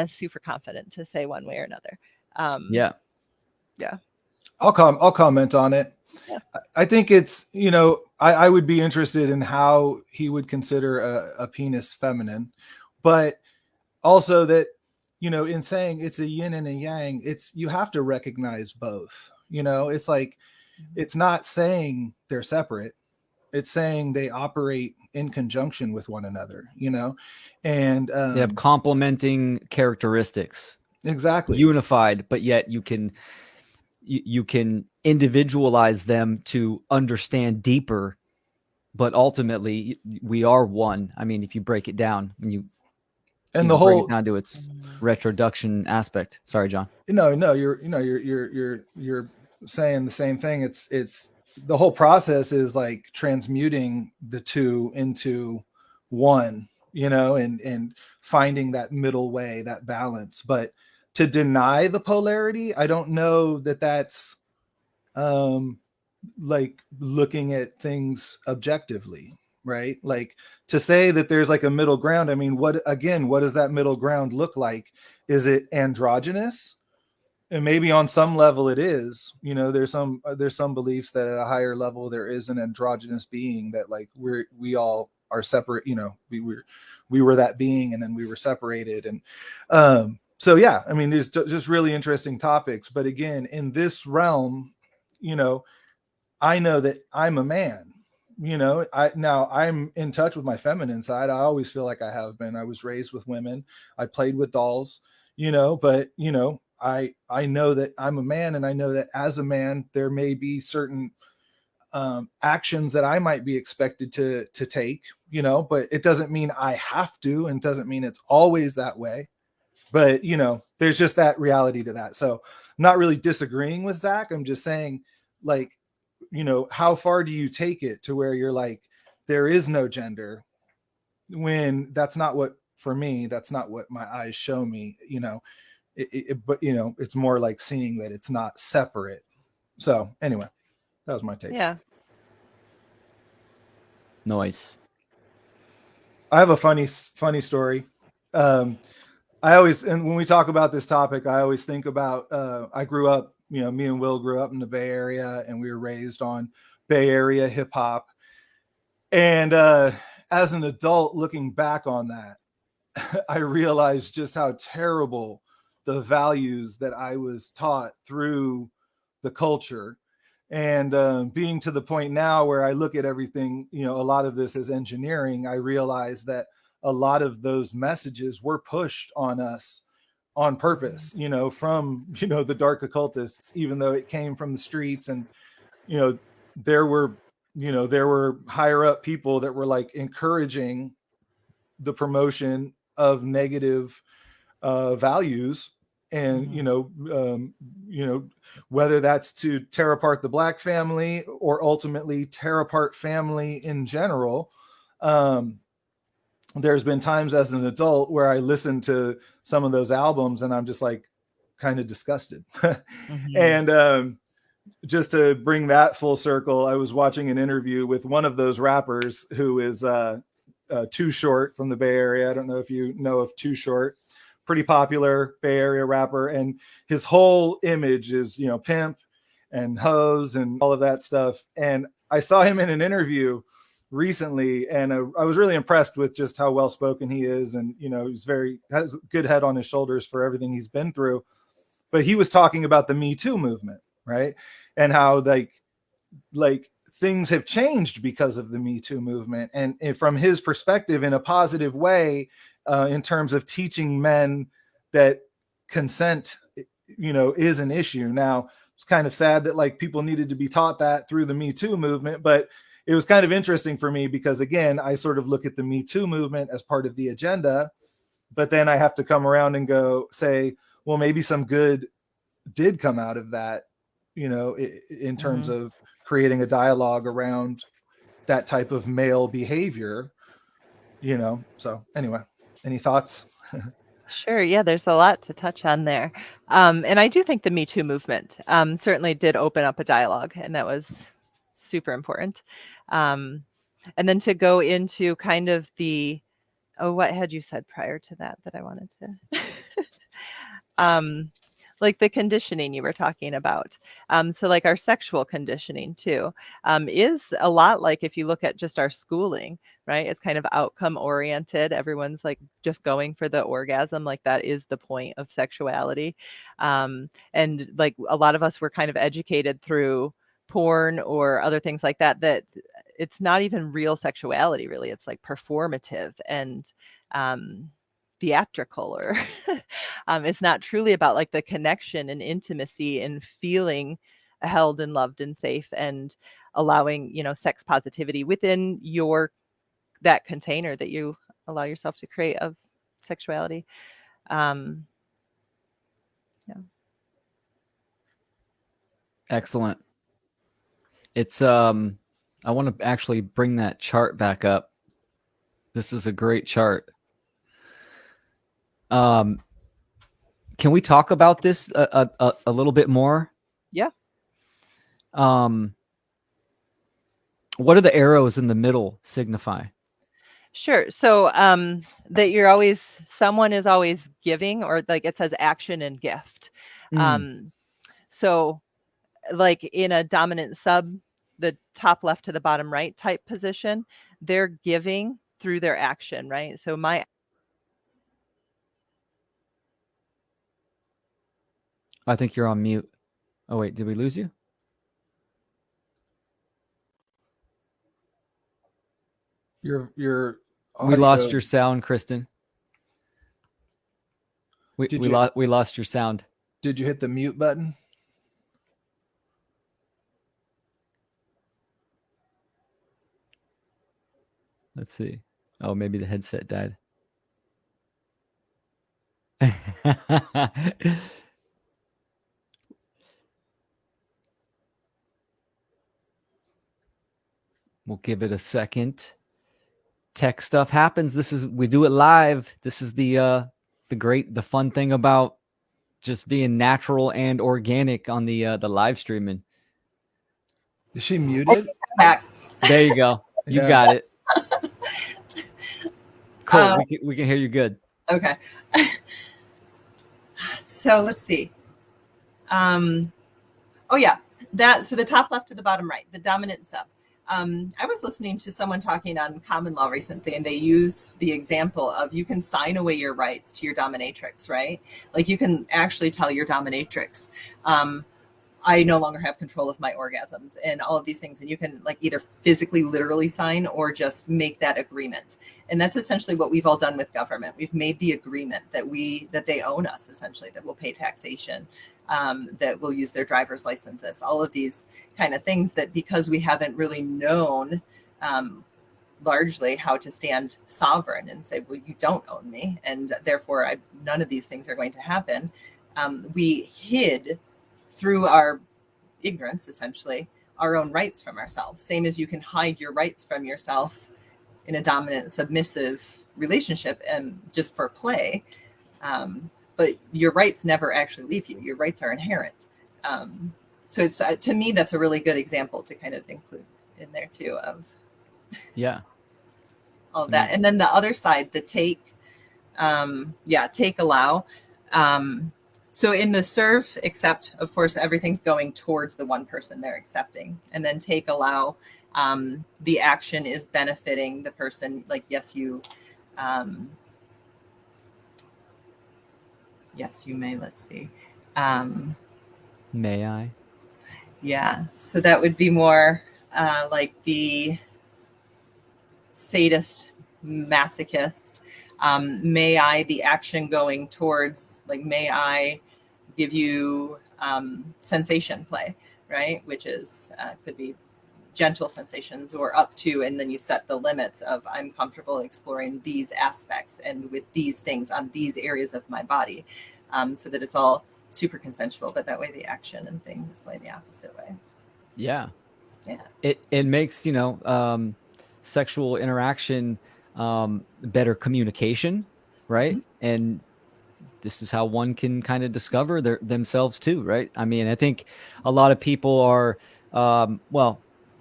Speaker 4: super confident to say one way or another.
Speaker 3: Yeah.
Speaker 1: I'll comment on it.
Speaker 4: Yeah.
Speaker 1: I think it's, I would be interested in how he would consider a penis feminine, but also that, in saying it's a yin and a yang, you have to recognize both. It's like, it's not saying they're separate. It's saying they operate in conjunction with one another, and
Speaker 3: They have complementing characteristics.
Speaker 1: Exactly.
Speaker 3: Unified, but yet you can individualize them to understand deeper, but ultimately we are one. I mean, if you break it down and
Speaker 1: the
Speaker 3: bring
Speaker 1: whole
Speaker 3: it down to its retroduction aspect. Sorry, John.
Speaker 1: No, you're saying the same thing. It's the whole process is like transmuting the two into one, and finding that middle way, that balance. But to deny the polarity, I don't know that that's like looking at things objectively, right? Like, to say that there's like a middle ground, I mean, what does that middle ground look like? Is it androgynous? And maybe on some level it is. There's some beliefs that at a higher level there is an androgynous being, that like we all are separate. We were that being, and then we were separated. And so yeah, I mean, there's just really interesting topics. But again, in this realm, I know that I'm a man. I'm in touch with my feminine side. I always feel like I have been. I was raised with women. I played with dolls, but I know that I'm a man, and I know that as a man, there may be certain actions that I might be expected to take, but it doesn't mean I have to, and doesn't mean it's always that way. But there's just that reality to that. So I'm not really disagreeing with Zach. I'm just saying, like, how far do you take it to where you're like, there is no gender, when that's not what, for me, that's not what my eyes show me, but it's more like seeing that it's not separate. So anyway, that was my take.
Speaker 4: Yeah.
Speaker 3: Noise.
Speaker 1: I have a funny story. I always, and when we talk about this topic, I always think about, I grew up, me and Will grew up in the Bay Area, and we were raised on Bay Area hip hop. And as an adult looking back on that, I realized just how terrible the values that I was taught through the culture. And being to the point now where I look at everything, a lot of this as engineering, I realize that a lot of those messages were pushed on us on purpose, from, the dark occultists, even though it came from the streets. And, there were, there were higher up people that were like encouraging the promotion of negative values. And whether that's to tear apart the Black family or ultimately tear apart family in general. There's been times as an adult where I listen to some of those albums and I'm just like kind of disgusted. And just to bring that full circle, I was watching an interview with one of those rappers who is Too Short from the Bay Area. I don't know if you know of Too Short. Pretty popular Bay Area rapper, and his whole image is, pimp and hoes and all of that stuff. And I saw him in an interview recently, and I was really impressed with just how well spoken he is, and he's has a good head on his shoulders for everything he's been through. But he was talking about the Me Too movement, right? And how like things have changed because of the Me Too movement, and from his perspective, in a positive way, in terms of teaching men that consent, is an issue. Now, it's kind of sad that like people needed to be taught that through the Me Too movement, but it was kind of interesting for me because, again, I sort of look at the Me Too movement as part of the agenda, but then I have to come around and say, well, maybe some good did come out of that, in terms of creating a dialogue around that type of male behavior, So anyway, any thoughts?
Speaker 4: Sure. Yeah, there's a lot to touch on there. And I do think the Me Too movement certainly did open up a dialogue, and that was super important. And then to go into kind of what had you said prior to that I wanted to, like the conditioning you were talking about. So like our sexual conditioning too, is a lot like if you look at just our schooling, right? It's kind of outcome oriented. Everyone's like just going for the orgasm. Like that is the point of sexuality. And like a lot of us were kind of educated through porn or other things like that it's not even real sexuality, really. It's like performative and theatrical, or it's not truly about like the connection and intimacy and feeling held and loved and safe, and allowing sex positivity within that container that you allow yourself to create of sexuality. Yeah.
Speaker 3: Excellent. It's I want to actually bring that chart back up. This is a great chart. Can we talk about this a little bit more?
Speaker 4: Yeah.
Speaker 3: What do the arrows in the middle signify?
Speaker 4: Sure. So that someone is always giving, or like it says action and gift. So like in a dominant sub, the top left to the bottom right type position, they're giving through their action, right? So
Speaker 3: I think you're on mute. Oh wait, did we lose you?
Speaker 1: Your
Speaker 3: We lost
Speaker 1: audio-
Speaker 3: your sound, Kristen. We lost your sound.
Speaker 1: Did you hit the mute button?
Speaker 3: Let's see. Oh, maybe the headset died. We'll give it a second. Tech stuff happens. We do it live. This is the fun thing about just being natural and organic on the live streaming.
Speaker 1: Is she muted?
Speaker 5: Back.
Speaker 3: There you go. You
Speaker 1: Yeah.
Speaker 3: got it. Cool. We can hear you good.
Speaker 5: Okay. So let's see. Oh yeah, so the top left to the bottom right, the dominant sub. I was listening to someone talking on common law recently, and they used the example of you can sign away your rights to your dominatrix, right? Like you can actually tell your dominatrix, I no longer have control of my orgasms and all of these things. And you can like either physically, literally sign or just make that agreement. And that's essentially what we've all done with government. We've made the agreement that they own us, essentially, that we'll pay taxation, that we'll use their driver's licenses, all of these kind of things that because we haven't really known largely how to stand sovereign and say, well, you don't own me. And therefore, none of these things are going to happen. We hid through our ignorance, essentially, our own rights from ourselves. Same as you can hide your rights from yourself in a dominant submissive relationship and just for play. But your rights never actually leave you. Your rights are inherent. So it's to me, that's a really good example to kind of include in there too of all of that. And then the other side, the take, allow. So in the serve, accept, of course, everything's going towards the one person they're accepting. And then take, allow, the action is benefiting the person. Like, yes, you may, let's see.
Speaker 3: May I?
Speaker 5: Yeah. So that would be more like the sadist, masochist. May I, the action going towards, like, may I give you sensation play, right? Which is, could be gentle sensations or up to, and then you set the limits of I'm comfortable exploring these aspects and with these things on these areas of my body, so that it's all super consensual, but that way the action and things play the opposite way.
Speaker 3: Yeah. It makes, sexual interaction better communication, right? Mm-hmm. And this is how one can kind of discover themselves too, right? I mean, I think a lot of people are,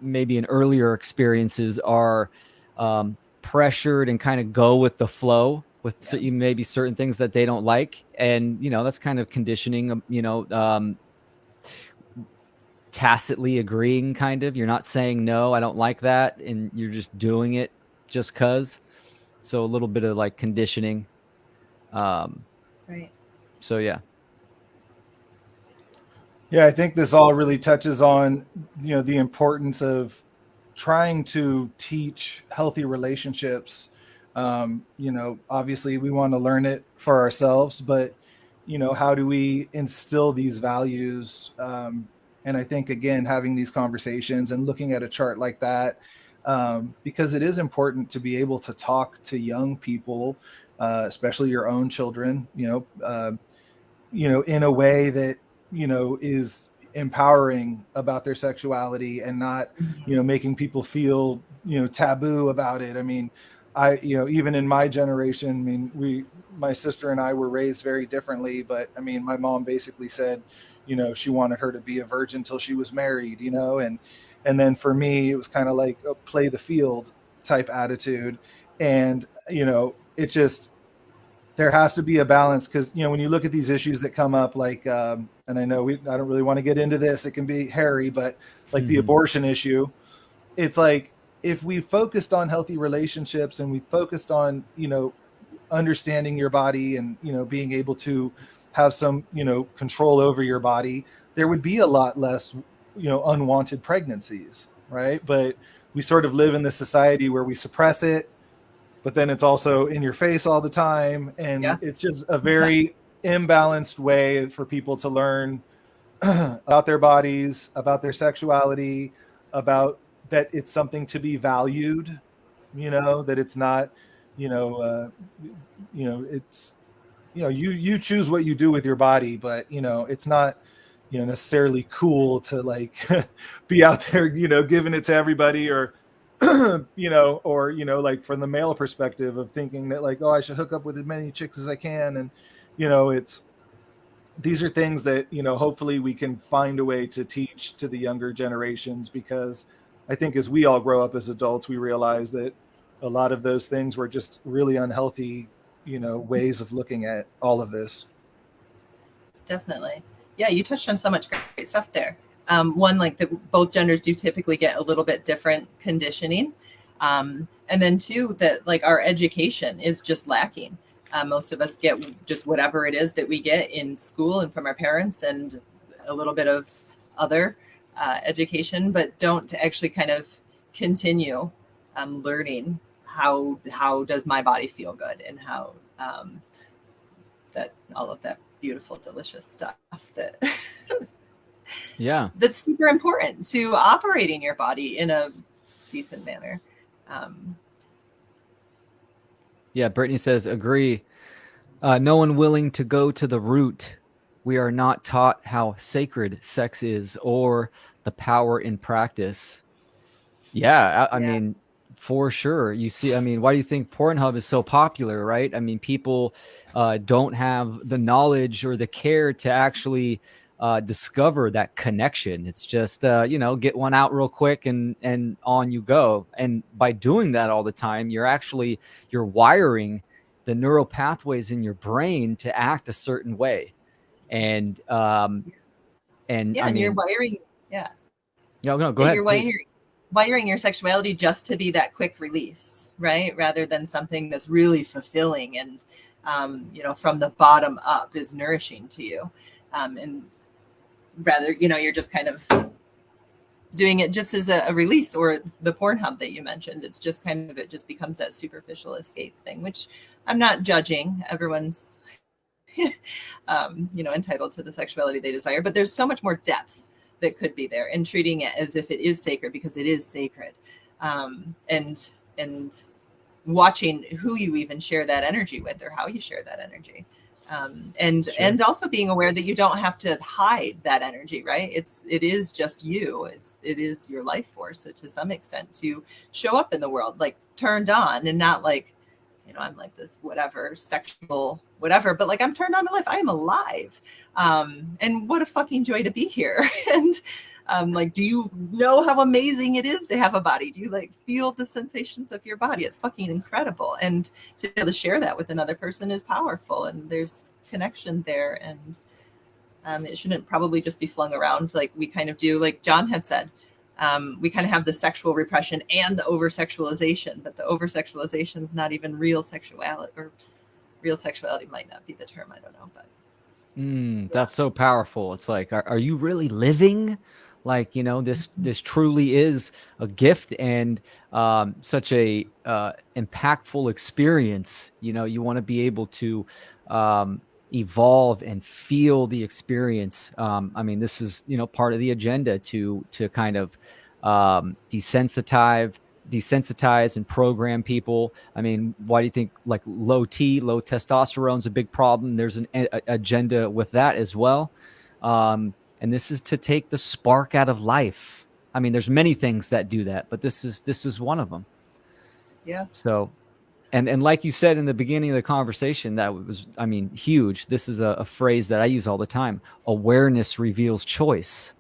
Speaker 3: maybe in earlier experiences are pressured and kind of go with the flow with maybe certain things that they don't like. And, that's kind of conditioning, tacitly agreeing, kind of. You're not saying, no, I don't like that. And you're just doing it just because. So a little bit of like conditioning.
Speaker 5: Right.
Speaker 3: So, yeah.
Speaker 1: Yeah, I think this all really touches on, the importance of trying to teach healthy relationships. Obviously we want to learn it for ourselves, but, how do we instill these values? And I think, again, having these conversations and looking at a chart like that, because it is important to be able to talk to young people, especially your own children, in a way that, is empowering about their sexuality and not, making people feel, taboo about it. I mean, even in my generation, my sister and I were raised very differently, but I mean, my mom basically said, she wanted her to be a virgin till she was married, and then for me, it was kind of like a play the field type attitude. And, it just, there has to be a balance, because, when you look at these issues that come up, like, and I know I don't really want to get into this, it can be hairy, but like the abortion issue, it's like, if we focused on healthy relationships and we focused on, understanding your body and, being able to have some, control over your body, there would be a lot less, unwanted pregnancies. Right. But we sort of live in this society where we suppress it, but then it's also in your face all the time. And it's just a very imbalanced way for people to learn about their bodies, about their sexuality, about that it's something to be valued, that it's not, it's, you choose what you do with your body, but, it's not, necessarily cool to like be out there, giving it to everybody, or, like from the male perspective of thinking that like, oh, I should hook up with as many chicks as I can. And, these are things that, hopefully we can find a way to teach to the younger generations, because I think as we all grow up as adults, we realize that a lot of those things were just really unhealthy, ways of looking at all of this.
Speaker 5: Definitely. Yeah, you touched on so much great stuff there. One, like that both genders do typically get a little bit different conditioning. And then two, that like our education is just lacking. Most of us get just whatever it is that we get in school and from our parents, and a little bit of other education, but don't actually kind of continue learning how does my body feel good, and how that all of that beautiful, delicious stuff that that's super important to operating your body in a decent manner.
Speaker 3: Brittany says, agree. No one willing to go to the root. We are not taught how sacred sex is or the power in practice. I mean, for sure. You see, I mean, why do you think Pornhub is so popular, right? I mean, people don't have the knowledge or the care to actually discover that connection. It's just, get one out real quick and on you go. And by doing that all the time, you're wiring the neural pathways in your brain to act a certain way. And I mean,
Speaker 5: you're wiring.
Speaker 3: No, go ahead.
Speaker 5: You're wiring your sexuality just to be that quick release, right? Rather than something that's really fulfilling and, from the bottom up is nourishing to you. And rather, you're just kind of doing it just as a release, or the Pornhub that you mentioned. It's just kind of, it just becomes that superficial escape thing, which I'm not judging. Everyone's, entitled to the sexuality they desire, but there's so much more depth that could be there, and treating it as if it is sacred, because it is sacred. And watching who you even share that energy with, or how you share that energy. And also being aware that you don't have to hide that energy, right? It is just you. It is your life force, so to some extent, to show up in the world like turned on, and not like, I'm like this whatever sexual whatever, but like I'm turned on to life. I am alive. And what a fucking joy to be here. And like, do you know how amazing it is to have a body? Do you like feel the sensations of your body? It's fucking incredible. And to be able to share that with another person is powerful, and there's connection there. And it shouldn't probably just be flung around like we kind of do, like John had said. We kind of have the sexual repression and the oversexualization, but the oversexualization is not even real sexuality, or real sexuality might not be the term. I don't know, but
Speaker 3: that's so powerful. It's like, are you really living? Like, this truly is a gift, and such a impactful experience. You want to be able to evolve and feel the experience. I mean, this is, part of the agenda to kind of desensitize and program people. I mean, why do you think like low testosterone is a big problem? There's an agenda with that as well. And this is to take the spark out of life. I mean, there's many things that do that, but this is one of them.
Speaker 5: Yeah.
Speaker 3: So, and like you said in the beginning of the conversation, that was, I mean, huge. This is a phrase that I use all the time. Awareness reveals choice.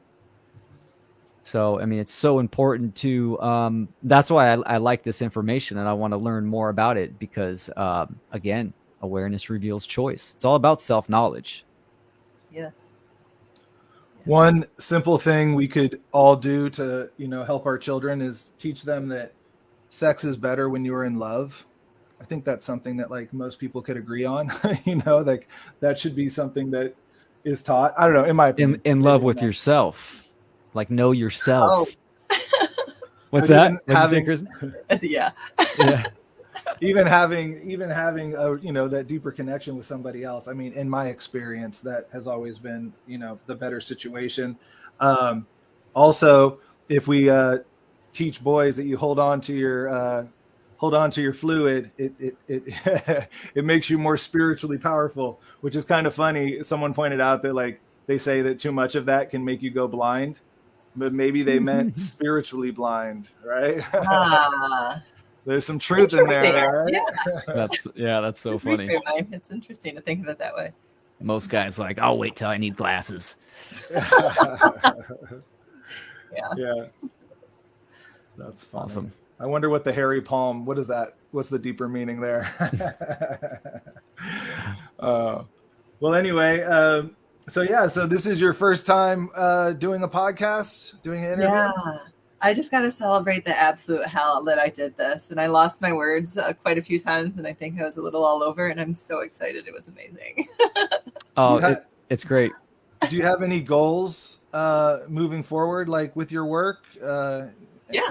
Speaker 3: So, I mean, it's so important to, that's why I like this information, and I want to learn more about it, because, again, awareness reveals choice. It's all about self-knowledge.
Speaker 5: Yes.
Speaker 1: One simple thing we could all do to, help our children is teach them that sex is better when you are in love. I think that's something that like most people could agree on, like that should be something that is taught. I don't know, in my opinion.
Speaker 3: In love with yourself, like know yourself. What's
Speaker 1: But
Speaker 3: that?
Speaker 1: even
Speaker 3: What'd you say,
Speaker 1: having-
Speaker 3: Kristen?
Speaker 5: Yeah.
Speaker 3: Yeah.
Speaker 1: even having a, that deeper connection with somebody else. I mean, in my experience, that has always been, the better situation. Also, if we teach boys that you hold on to your fluid, it it makes you more spiritually powerful, which is kind of funny. Someone pointed out that, like, they say that too much of that can make you go blind, but maybe they meant spiritually blind, right?
Speaker 5: Ah,
Speaker 1: There's some truth in there,
Speaker 5: interesting.
Speaker 1: right?
Speaker 3: That's so funny.
Speaker 5: It's interesting to think of it that way.
Speaker 3: Most guys like, I'll wait till I need glasses.
Speaker 5: Yeah.
Speaker 1: That's funny.
Speaker 3: Awesome.
Speaker 1: I wonder what the hairy palm, what is that? What's the deeper meaning there? Well, anyway, so this is your first time doing a podcast, doing an interview?
Speaker 5: Yeah. I just got to celebrate the absolute hell that I did this. And I lost my words quite a few times. And I think I was a little all over. And I'm so excited. It was amazing.
Speaker 3: Oh, it's great.
Speaker 1: Do you have any goals moving forward, like with your work?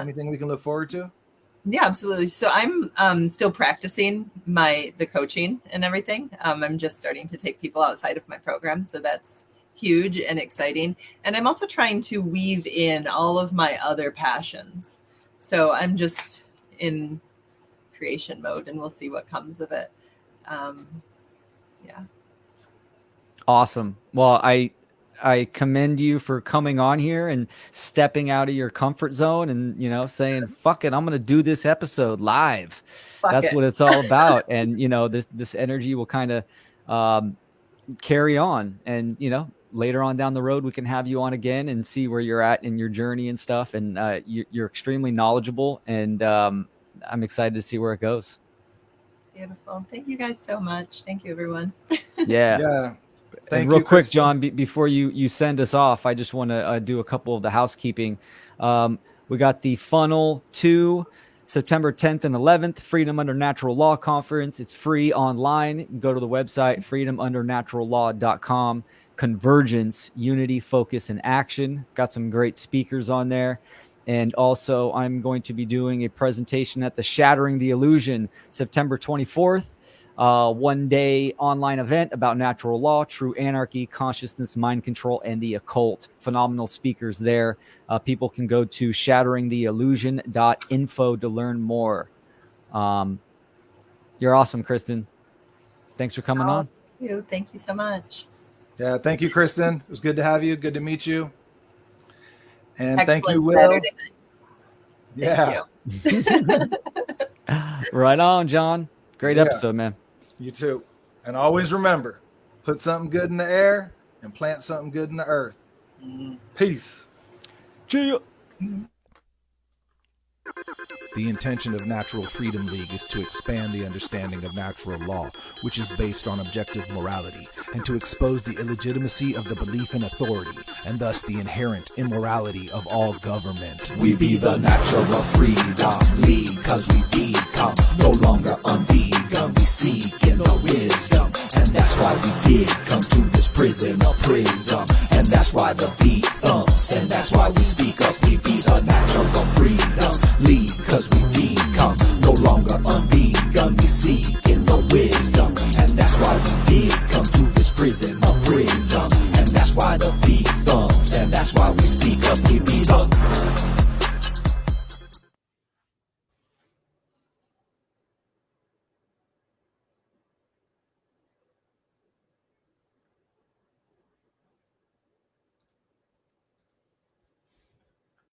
Speaker 1: Anything we can look forward to?
Speaker 5: Yeah, absolutely. So I'm still practicing the coaching and everything. I'm just starting to take people outside of my program. So that's huge and exciting. And I'm also trying to weave in all of my other passions. So I'm just in creation mode, and we'll see what comes of it.
Speaker 3: Awesome. Well, I commend you for coming on here and stepping out of your comfort zone and, saying, fuck it, I'm going to do this episode live. That's what it's all about. And, this energy will kind of carry on. And, later on down the road, we can have you on again and see where you're at in your journey and stuff. And you're extremely knowledgeable, and I'm excited to see where it goes.
Speaker 5: Beautiful. Thank you guys so much. Thank you, everyone.
Speaker 1: Yeah.
Speaker 3: And real quick, John, before you send us off, I just want to do a couple of the housekeeping. We got the FUNL 2, September 10th and 11th, Freedom Under Natural Law Conference. It's free online. You can go to the website, freedomundernaturallaw.com. Convergence, Unity, Focus, and Action. Got some great speakers on there. And also, I'm going to be doing a presentation at the Shattering the Illusion, September 24th. One-day online event about natural law, true anarchy, consciousness, mind control, and the occult. Phenomenal speakers there. People can go to shatteringtheillusion.info to learn more. You're awesome, Kristen. Thanks for coming on.
Speaker 5: Thank you so much.
Speaker 1: Yeah, thank you, Kristen. It was good to have you. Good to meet you. And
Speaker 5: Excellent
Speaker 1: thank you, Will.
Speaker 5: Saturday
Speaker 1: Yeah.
Speaker 5: night. Thank you.
Speaker 3: Right on, John. Great
Speaker 1: Yeah.
Speaker 3: episode, man.
Speaker 1: You too. And always remember, put something good in the air and plant something good in the earth. Peace.
Speaker 3: Cheer.
Speaker 2: The intention of Natural Freedom League is to expand the understanding of natural law, which is based on objective morality, and to expose the illegitimacy of the belief in authority, and thus the inherent immorality of all government. We be the Natural Freedom League, cause we become no longer unvegan. We seek in the wisdom, and that's why we did come to this prison, and that's why the